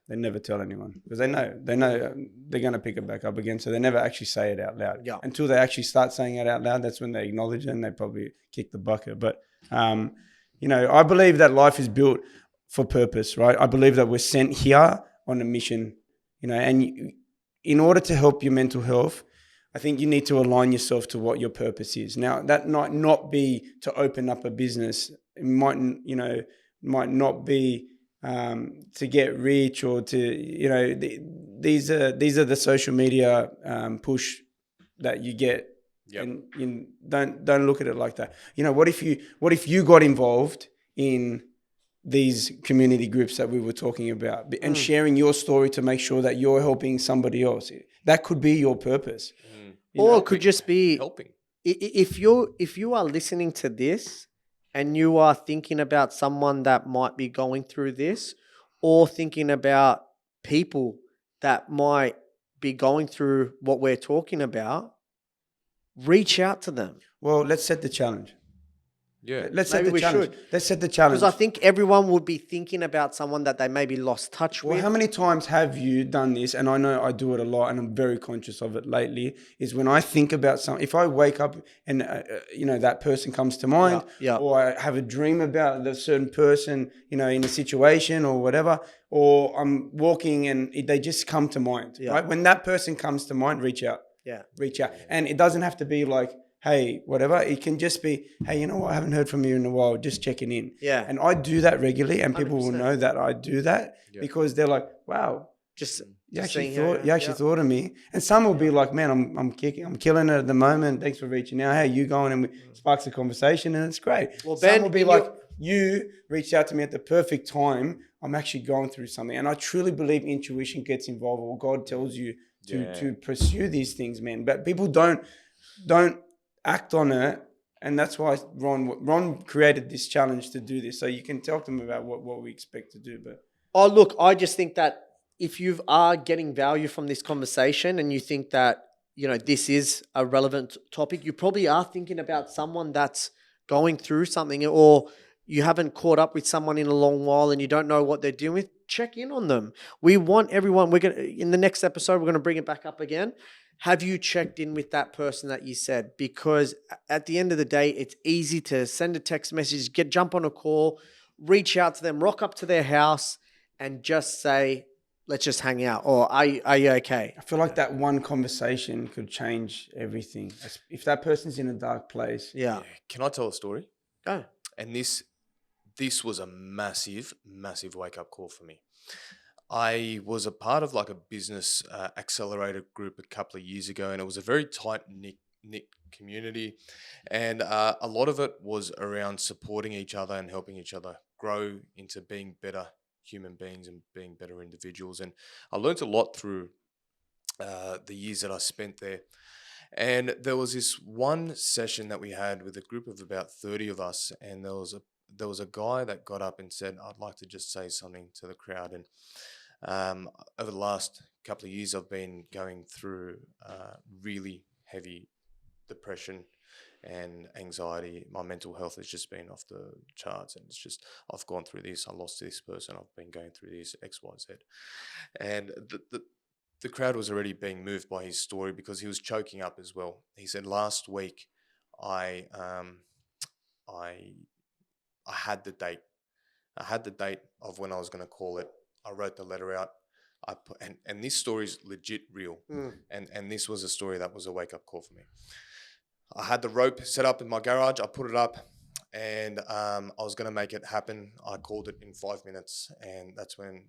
They never tell anyone because they know they're going to pick it back up again. So they never actually say it out loud. Yeah. Until they actually start saying it out loud, that's when they acknowledge it and they probably kick the bucket. But, I believe that life is built for purpose, right? I believe that we're sent here on a mission, and in order to help your mental health, I think you need to align yourself to what your purpose is. Now, that might not be to open up a business. It might not be to get rich or to, these are the social media push that you get. Yep. And don't look at it like that. What if you got involved in these community groups that we were talking about and sharing your story to make sure that you're helping somebody else? That could be your purpose. Or it could just be helping. If you are listening to this and you are thinking about someone that might be going through this, or thinking about people that might be going through what we're talking about, reach out to them. Well, let's set the challenge. Yeah. Let's set the we challenge. should. Let's set the challenge. Because I think everyone would be thinking about someone that they maybe lost touch with. Well, how many times have you done this? And I know I do it a lot, and I'm very conscious of it lately, is when I think about something, if I wake up and, that person comes to mind, or I have a dream about the certain person, in a situation or whatever, or I'm walking and they just come to mind, right? When that person comes to mind, reach out. Yeah. Reach out. And it doesn't have to be like, hey, whatever. It can just be, hey, you know what? I haven't heard from you in a while. Just checking in. Yeah. And I do that regularly, and people 100%. Will know that I do that because they're like, wow, you actually thought of me. And some will be like, man, I'm killing it at the moment. Thanks for reaching out. How are you going? And it sparks a conversation, and it's great. Well, Ben, some will be like, you reached out to me at the perfect time. I'm actually going through something. And I truly believe intuition gets involved, or God tells you to pursue these things, man. But people don't act on it, and that's why Ron created this challenge to do this, so you can talk to them about what we expect to do. But look, I just think that if you are getting value from this conversation and you think that this is a relevant topic, you probably are thinking about someone that's going through something, or you haven't caught up with someone in a long while and you don't know what they're doing with. Check in on them. We want everyone. In the next episode, we're going to bring it back up again. Have you checked in with that person that you said? Because at the end of the day, it's easy to send a text message, jump on a call, reach out to them, rock up to their house and just say, let's just hang out, or are you okay? I feel like that one conversation could change everything. If that person's in a dark place. Yeah. Can I tell a story? Go. And this was a massive wake up call for me. I was a part of like a business accelerator group a couple of years ago, and it was a very tight knit community, and a lot of it was around supporting each other and helping each other grow into being better human beings and being better individuals. And I learned a lot through the years that I spent there. And there was this one session that we had with a group of about 30 of us, and there was a guy that got up and said, "I'd like to just say something to the crowd." And over the last couple of years, I've been going through really heavy depression and anxiety. My mental health has just been off the charts, and it's just, I've gone through this, I lost this person, I've been going through this, X, Y, Z. And the crowd was already being moved by his story because he was choking up as well. He said, "Last week, I had the date. I had the date of when I was going to call it. I wrote the letter out. I put, and this story is legit real. And this was a story that was a wake up call for me. I had the rope set up in my garage. I put it up, and I was going to make it happen. I called it in 5 minutes, and that's when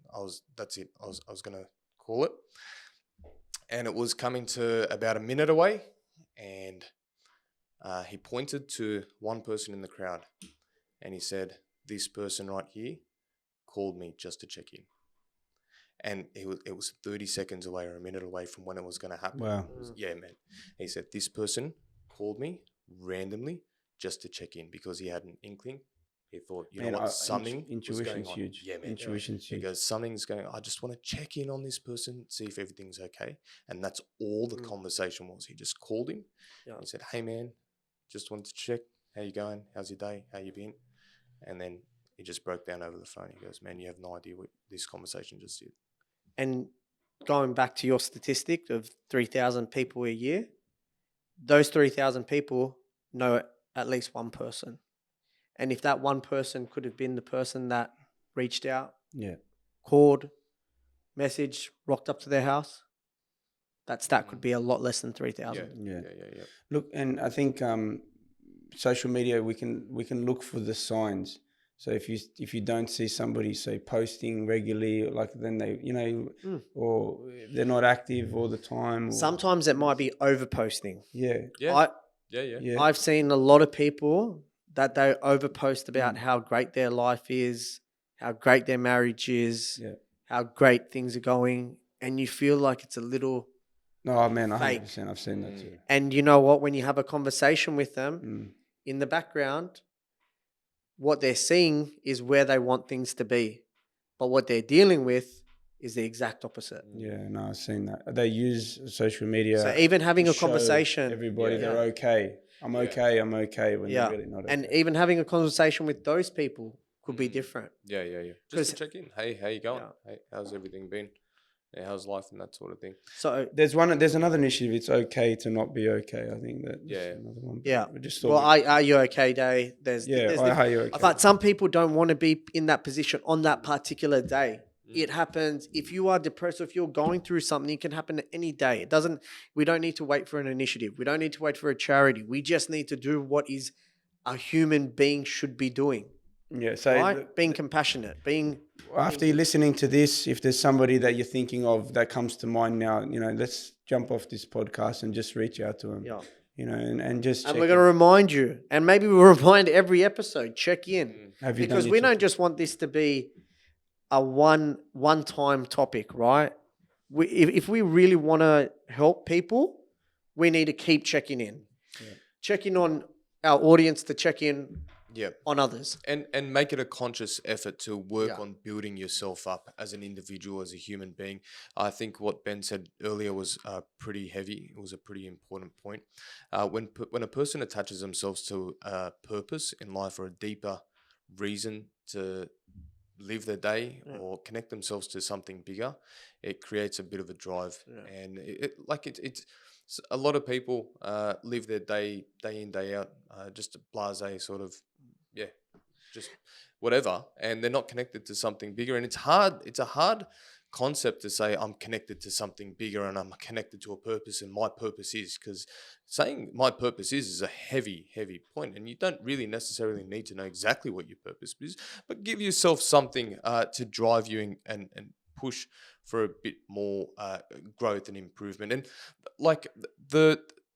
that's it. I was going to call it. And it was coming to about a minute away, and he pointed to one person in the crowd, and he said, "This person right here called me just to check in." And it was 30 seconds away or a minute away from when it was going to happen. Wow. Yeah, man. He said, "This person called me randomly just to check in," because he had an inkling. He thought, you know what, something was going on. Huge. Yeah, man. Intuition's He huge. goes, something's going on. I just want to check in on this person, see if everything's okay. And that's all the conversation was. He just called him. Yeah. He said, "Hey, man, just wanted to check. How you going? How's your day? How you been?" And then he just broke down over the phone. He goes, "Man, you have no idea what this conversation just did." And going back to your statistic of 3,000 people a year, those 3,000 people know at least one person. And if that one person could have been the person that reached out, Yeah. called, messaged, rocked up to their house, that stat could be a lot less than 3,000. Yeah. Yeah. Look, and I think social media, we can look for the signs. So if you don't see somebody, say, posting regularly, like then they, or they're not active all the time. Or, Sometimes it might be overposting. yeah. Yeah. I've seen a lot of people that they overpost about how great their life is, how great their marriage is, how great things are going, and you feel like it's a little No, man, fake. 100%. I've seen that too. And you know what? When you have a conversation with them, in the background, what they're seeing is where they want things to be. But what they're dealing with is the exact opposite. Yeah, no, I've seen that. They use social media. So even having to a show conversation, everybody they're okay. I'm okay when they're really not okay. and even having a conversation with those people could be different. Yeah. Just to check in. Hey, how you going? Hey, how's everything been? Yeah, how's life and that sort of thing. So there's another initiative. It's okay to not be okay. I think that's another one. Yeah. We just well, are you okay day? There's are you okay? But some people don't want to be in that position on that particular day. It happens if you are depressed or if you're going through something, it can happen any day. We don't need to wait for an initiative. We don't need to wait for a charity. We just need to do what is a human being should be doing. Yeah. So right? Being compassionate, after you're listening to this, if there's somebody that you're thinking of that comes to mind now, let's jump off this podcast and just reach out to them. Yeah. And just and we're going to remind you, and maybe we'll remind every episode, check in. Because we don't just want this to be a one-time topic, right? If we really want to help people, we need to keep checking in. Yeah. Check in on our audience to check in on others. And make it a conscious effort to work on building yourself up as an individual, as a human being. I think what Ben said earlier was pretty heavy. It was a pretty important point. When a person attaches themselves to a purpose in life or a deeper reason to live their day or connect themselves to something bigger, it creates a bit of a drive. And it's a lot of people live their day in, day out, just a blasé sort of, just whatever, and they're not connected to something bigger. And it's a hard concept to say I'm connected to something bigger and I'm connected to a purpose, and my purpose is, because saying my purpose is a heavy point, and you don't really necessarily need to know exactly what your purpose is, but give yourself something to drive you and push for a bit more growth and improvement. And like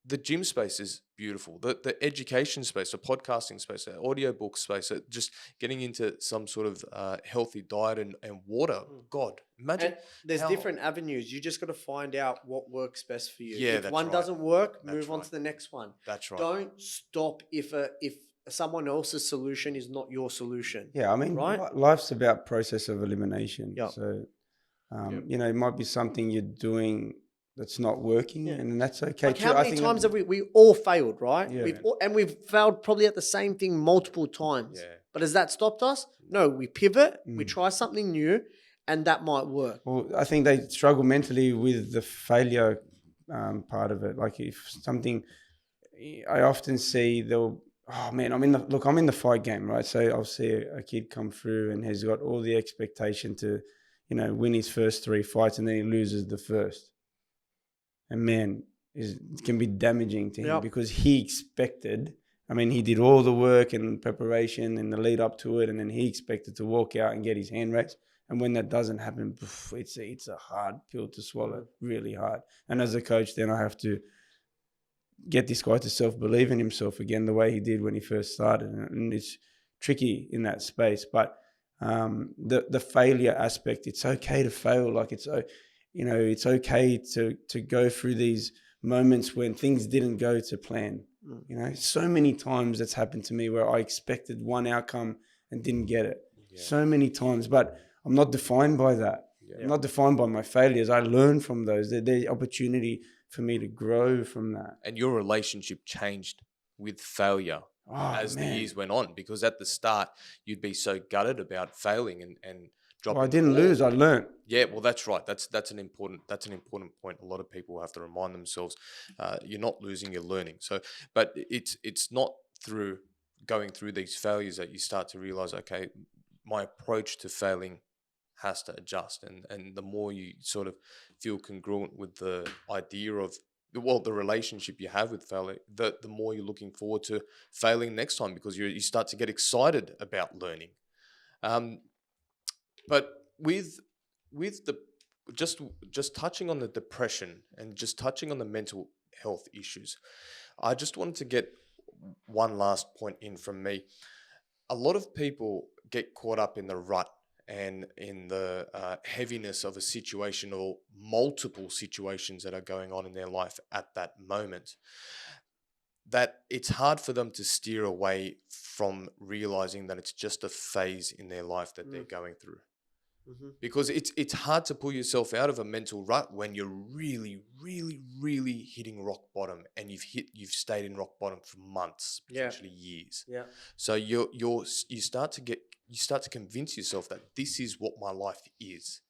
the gym space is beautiful. The education space, the podcasting space, the audiobook space, just getting into some sort of healthy diet and water. God, imagine. And there's different avenues. You just got to find out what works best for you. Yeah, if that's one right. doesn't work, That's move on right. to the next one. That's right. Don't stop if someone else's solution is not your solution. Yeah, I mean, right? life's about process of elimination. Yep. So, you know, it might be something you're doing that's not working, and that's okay Like too. how many times have we all failed, right? Yeah. We've failed probably at the same thing multiple times. Yeah. But has that stopped us? No, we pivot, we try something new, and that might work. Well, I think they struggle mentally with the failure part of it. Like if something, I often see they'll, oh man, I'm in the fight game, right? So I'll see a kid come through and he's got all the expectation to, you know, win his first 3 fights, and then he loses the first. And man, it can be damaging to him because he expected, I mean, he did all the work and preparation and the lead up to it, and then he expected to walk out and get his hand raised. And when that doesn't happen, it's a hard pill to swallow, really hard. And as a coach, then I have to get this guy to self-believe in himself again the way he did when he first started. And it's tricky in that space. But the failure aspect, it's okay to fail. Like it's okay to go through these moments when things didn't go to plan. You know, so many times that's happened to me where I expected one outcome and didn't get it. Yeah. So many times, but I'm not defined by that. Yeah. I'm not defined by my failures. I learn from those. There's opportunity for me to grow from that. And your relationship changed with failure as the years went on, because at the start you'd be so gutted about failing and dropping. Well, I didn't lose. I learned. Yeah, well, that's right. That's an important point. A lot of people have to remind themselves, you're not losing, you're learning. So, but it's not through going through these failures that you start to realize, okay, my approach to failing has to adjust, and the more you sort of feel congruent with the idea of the relationship you have with failure, the more you're looking forward to failing next time, because you start to get excited about learning. But with the just touching on the depression and just touching on the mental health issues, I just wanted to get one last point in from me. A lot of people get caught up in the rut and in the heaviness of a situation or multiple situations that are going on in their life at that moment, that it's hard for them to steer away from realizing that it's just a phase in their life that they're going through. Mm-hmm. Because it's hard to pull yourself out of a mental rut when you're really, really, really hitting rock bottom, and you've stayed in rock bottom for months, potentially years. Yeah. So you start to convince yourself that this is what my life is.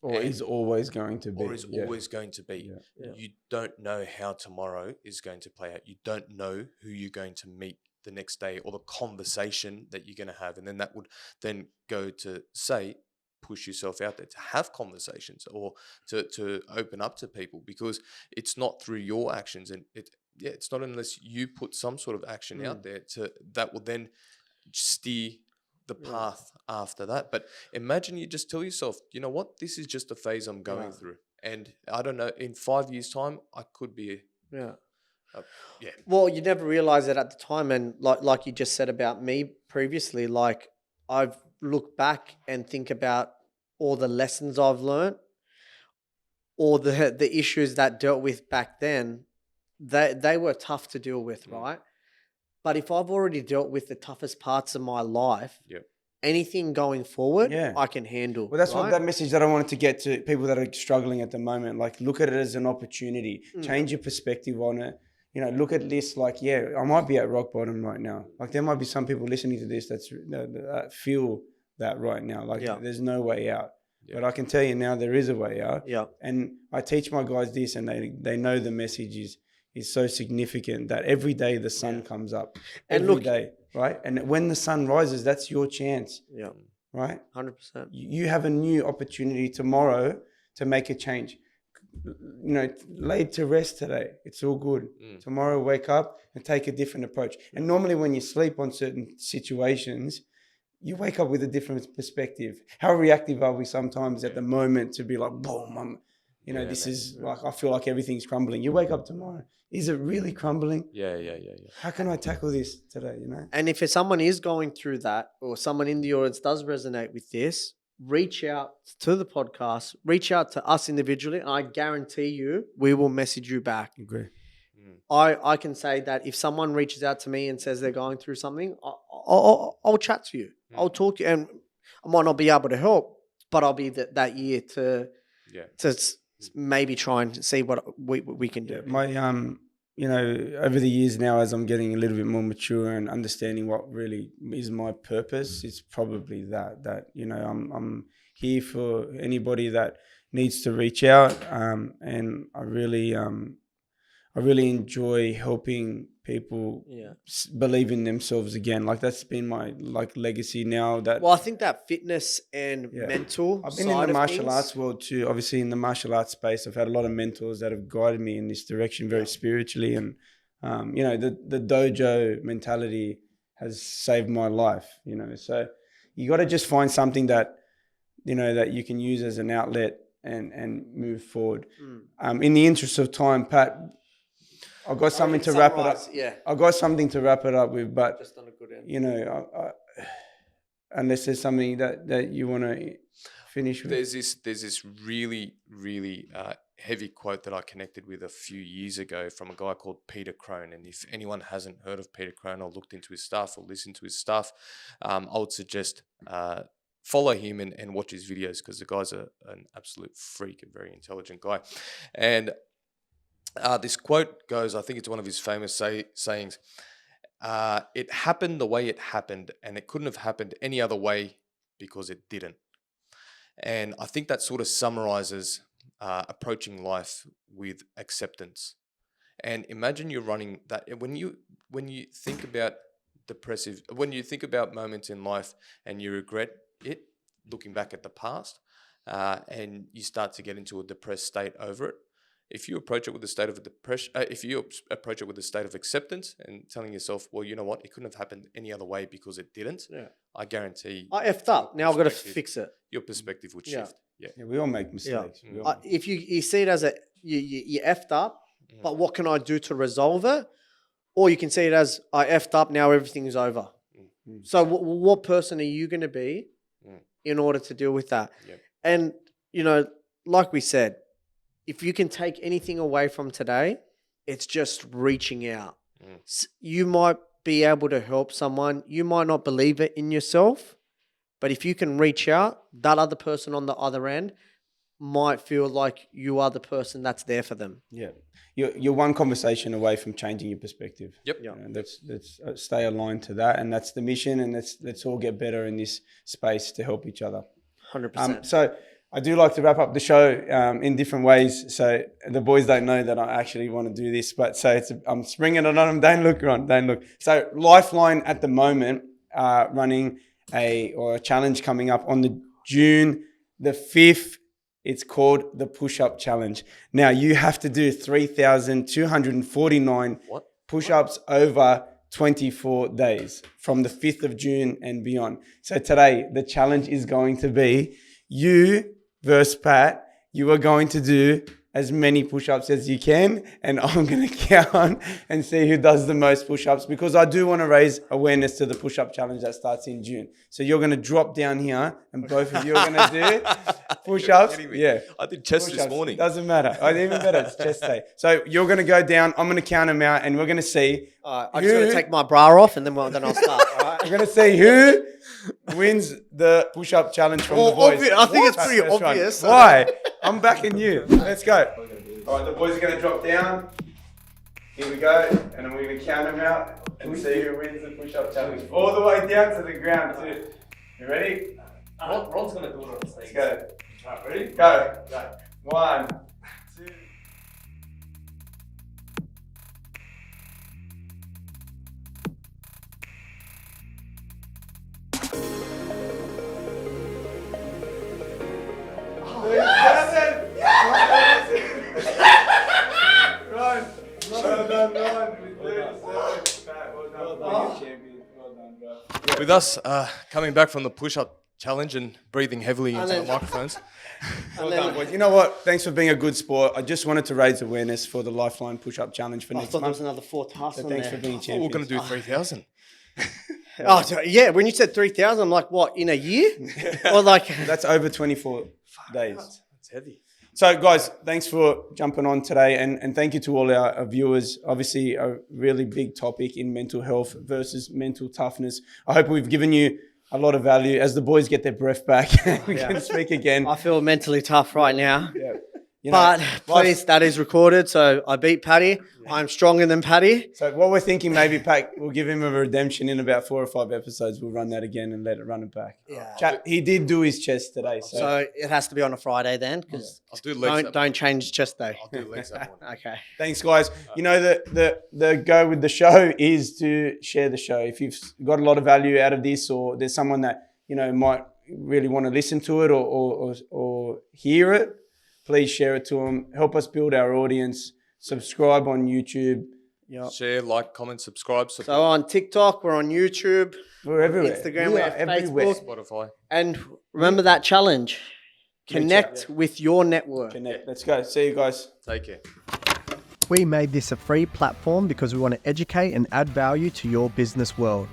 Or is always going to be. Or is always going to be. Yeah. Yeah. You don't know how tomorrow is going to play out. You don't know who you're going to meet the next day, or the conversation that you're going to have. And then that would then go to say, push yourself out there to have conversations or to open up to people, because it's not through your actions, and it's not unless you put some sort of action out there that will then steer the path after that. But imagine you just tell yourself, you know what, this is just a phase I'm going through, and I don't know, in 5 years' time I could be Well, you never realize it at the time, and like you just said about me previously, like I've looked back and think about all the lessons I've learned, or the issues that dealt with back then. They were tough to deal with, right? But if I've already dealt with the toughest parts of my life, anything going forward, I can handle. Well, that's what that message that I wanted to get to people that are struggling at the moment. Like, look at it as an opportunity. Change your perspective on it. You know, look at this like, I might be at rock bottom right now. Like, there might be some people listening to this that feel that right now. Like, there's no way out. But I can tell you now there is a way out. And I teach my guys this, and they know the message is so significant that every day the sun comes up. Every day, right? And when the sun rises, that's your chance. right? 100%. You have a new opportunity tomorrow to make a change. You know, laid to rest today. It's all good. Tomorrow, wake up and take a different approach. And normally when you sleep on certain situations, you wake up with a different perspective. How reactive are we sometimes at the moment to be like, boom, I feel like everything's crumbling. You wake up tomorrow. Is it really crumbling? Yeah. How can I tackle this today, And if someone is going through that, or someone in the audience does resonate with this, reach out to the podcast, reach out to us individually, and I guarantee you we will message you back. Agree. I can say that if someone reaches out to me and says they're going through something, I'll chat to you. I'll talk to you, and I might not be able to help, but I'll be that year to maybe try and see what we can do. My over the years now, as I'm getting a little bit more mature and understanding what really is my purpose, it's probably that I'm here for anybody that needs to reach out, and I really enjoy helping people believe in themselves again. Like that's been my legacy now. Well, I think that fitness and mental. I've been in the martial arts world too. Obviously, in the martial arts space, I've had a lot of mentors that have guided me in this direction very spiritually, and the dojo mentality has saved my life. So you got to just find something that that you can use as an outlet and move forward. In the interest of time, Pat, I've got something to wrap it up. Yeah, I've got something to wrap it up with, but just on a good end. Unless there's something that you want to finish with. There's this really, really heavy quote that I connected with a few years ago from a guy called Peter Crone. And if anyone hasn't heard of Peter Crone or looked into his stuff or listened to his stuff, I would suggest follow him and watch his videos, because the guy's an absolute freak, a very intelligent guy. And this quote goes, I think it's one of his famous sayings, it happened the way it happened, and it couldn't have happened any other way because it didn't. And I think that sort of summarizes approaching life with acceptance. And imagine you're running that. When you think about when you think about moments in life and you regret it, looking back at the past, and you start to get into a depressed state over it, if you approach it with a state of depression, if you approach it with a state of acceptance and telling yourself, well, you know what, it couldn't have happened any other way because it didn't, I guarantee I effed up. Now I've got to fix it. Your perspective would shift. Yeah, we all make mistakes. Yeah. If you see it as you effed up, but what can I do to resolve it? Or you can see it as I effed up, now everything is over. So what person are you going to be in order to deal with that? Yep. And, like we said, if you can take anything away from today, it's just reaching out. You might be able to help someone. You might not believe it in yourself, but if you can reach out, that other person on the other end might feel like you are the person that's there for them. Yeah. You're one conversation away from changing your perspective. Yep. Let's stay aligned to that, and that's the mission, and let's all get better in this space to help each other. 100%. So I do like to wrap up the show in different ways. So the boys don't know that I actually want to do this, but I'm springing it on them. Don't look, Ron. Don't look. So Lifeline at the moment running a challenge coming up on the June the 5th. It's called the Push-Up Challenge. Now you have to do 3,249 push-ups over 24 days from the 5th of June and beyond. So today the challenge is going to be you versus Pat. You are going to do as many push-ups as you can, and I'm going to count and see who does the most push-ups, because I do want to raise awareness to the push-up challenge that starts in June. So you're going to drop down here and both of you are going to do push-ups. Yeah. I did chest push-ups. this morning. Doesn't matter. Even better, it's chest day. So you're going to go down, I'm going to count them out, and we're going to see. I'm just going to take my bra off and then I'll start. All right? We're going to see who wins the push-up challenge from the boys. I think it's pretty obvious. Why? I'm backing you. Let's go. All right, the boys are going to drop down. Here we go. And then we're going to count them out and see who wins the push-up challenge. All the way down to the ground too. You ready? Ron's going to do it on Let's stage. go. All right, ready? Go. Go. 1, 2. done, Ron. Well done, champion. Well done, bro. With us coming back from the push-up challenge and breathing heavily into the microphones. Well done, boys. You know what? Thanks for being a good sport. I just wanted to raise awareness for the Lifeline Push-Up Challenge for I next thought there was month. another 4 tasks So on thanks there. for being We're champions. going to do 3,000. Oh, so, yeah. When you said 3,000, I'm like, what, in a year? Or like, That's over 24 days. That's heavy. So, guys, thanks for jumping on today, and thank you to all our viewers. Obviously, a really big topic in mental health versus mental toughness. I hope we've given you a lot of value. As the boys get their breath back, we can speak again. I feel mentally tough right now. Yeah. You know, But life- please, that is recorded. So I beat Paddy. I'm stronger than Paddy. So what we're thinking, maybe Pat, we'll give him a redemption in about 4 or 5 episodes. We'll run that again and let it run it back. Yeah. Chat, he did do his chest today. So, So it has to be on a Friday then, because I'll do legs. don't change chest day. I'll do legs that one. Okay. thanks, guys. You know, the go with the show is to share the show. If you've got a lot of value out of this, or there's someone that, you know, might really want to listen to it or hear it, please share it to them. Help us build our audience. Subscribe on YouTube. Yep. Share, like, comment, subscribe, support. So on TikTok, we're on YouTube, We're everywhere. Instagram, We we're are everywhere. Facebook. Spotify. And remember that challenge. Reach out, Connect with your network. Connect. Let's go. See you guys. Take care. We made this a free platform because we want to educate and add value to your business world.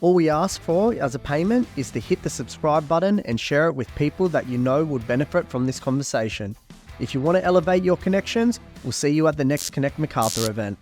All we ask for as a payment is to hit the subscribe button and share it with people that you know would benefit from this conversation. If you want to elevate your connections, we'll see you at the next Connect MacArthur event.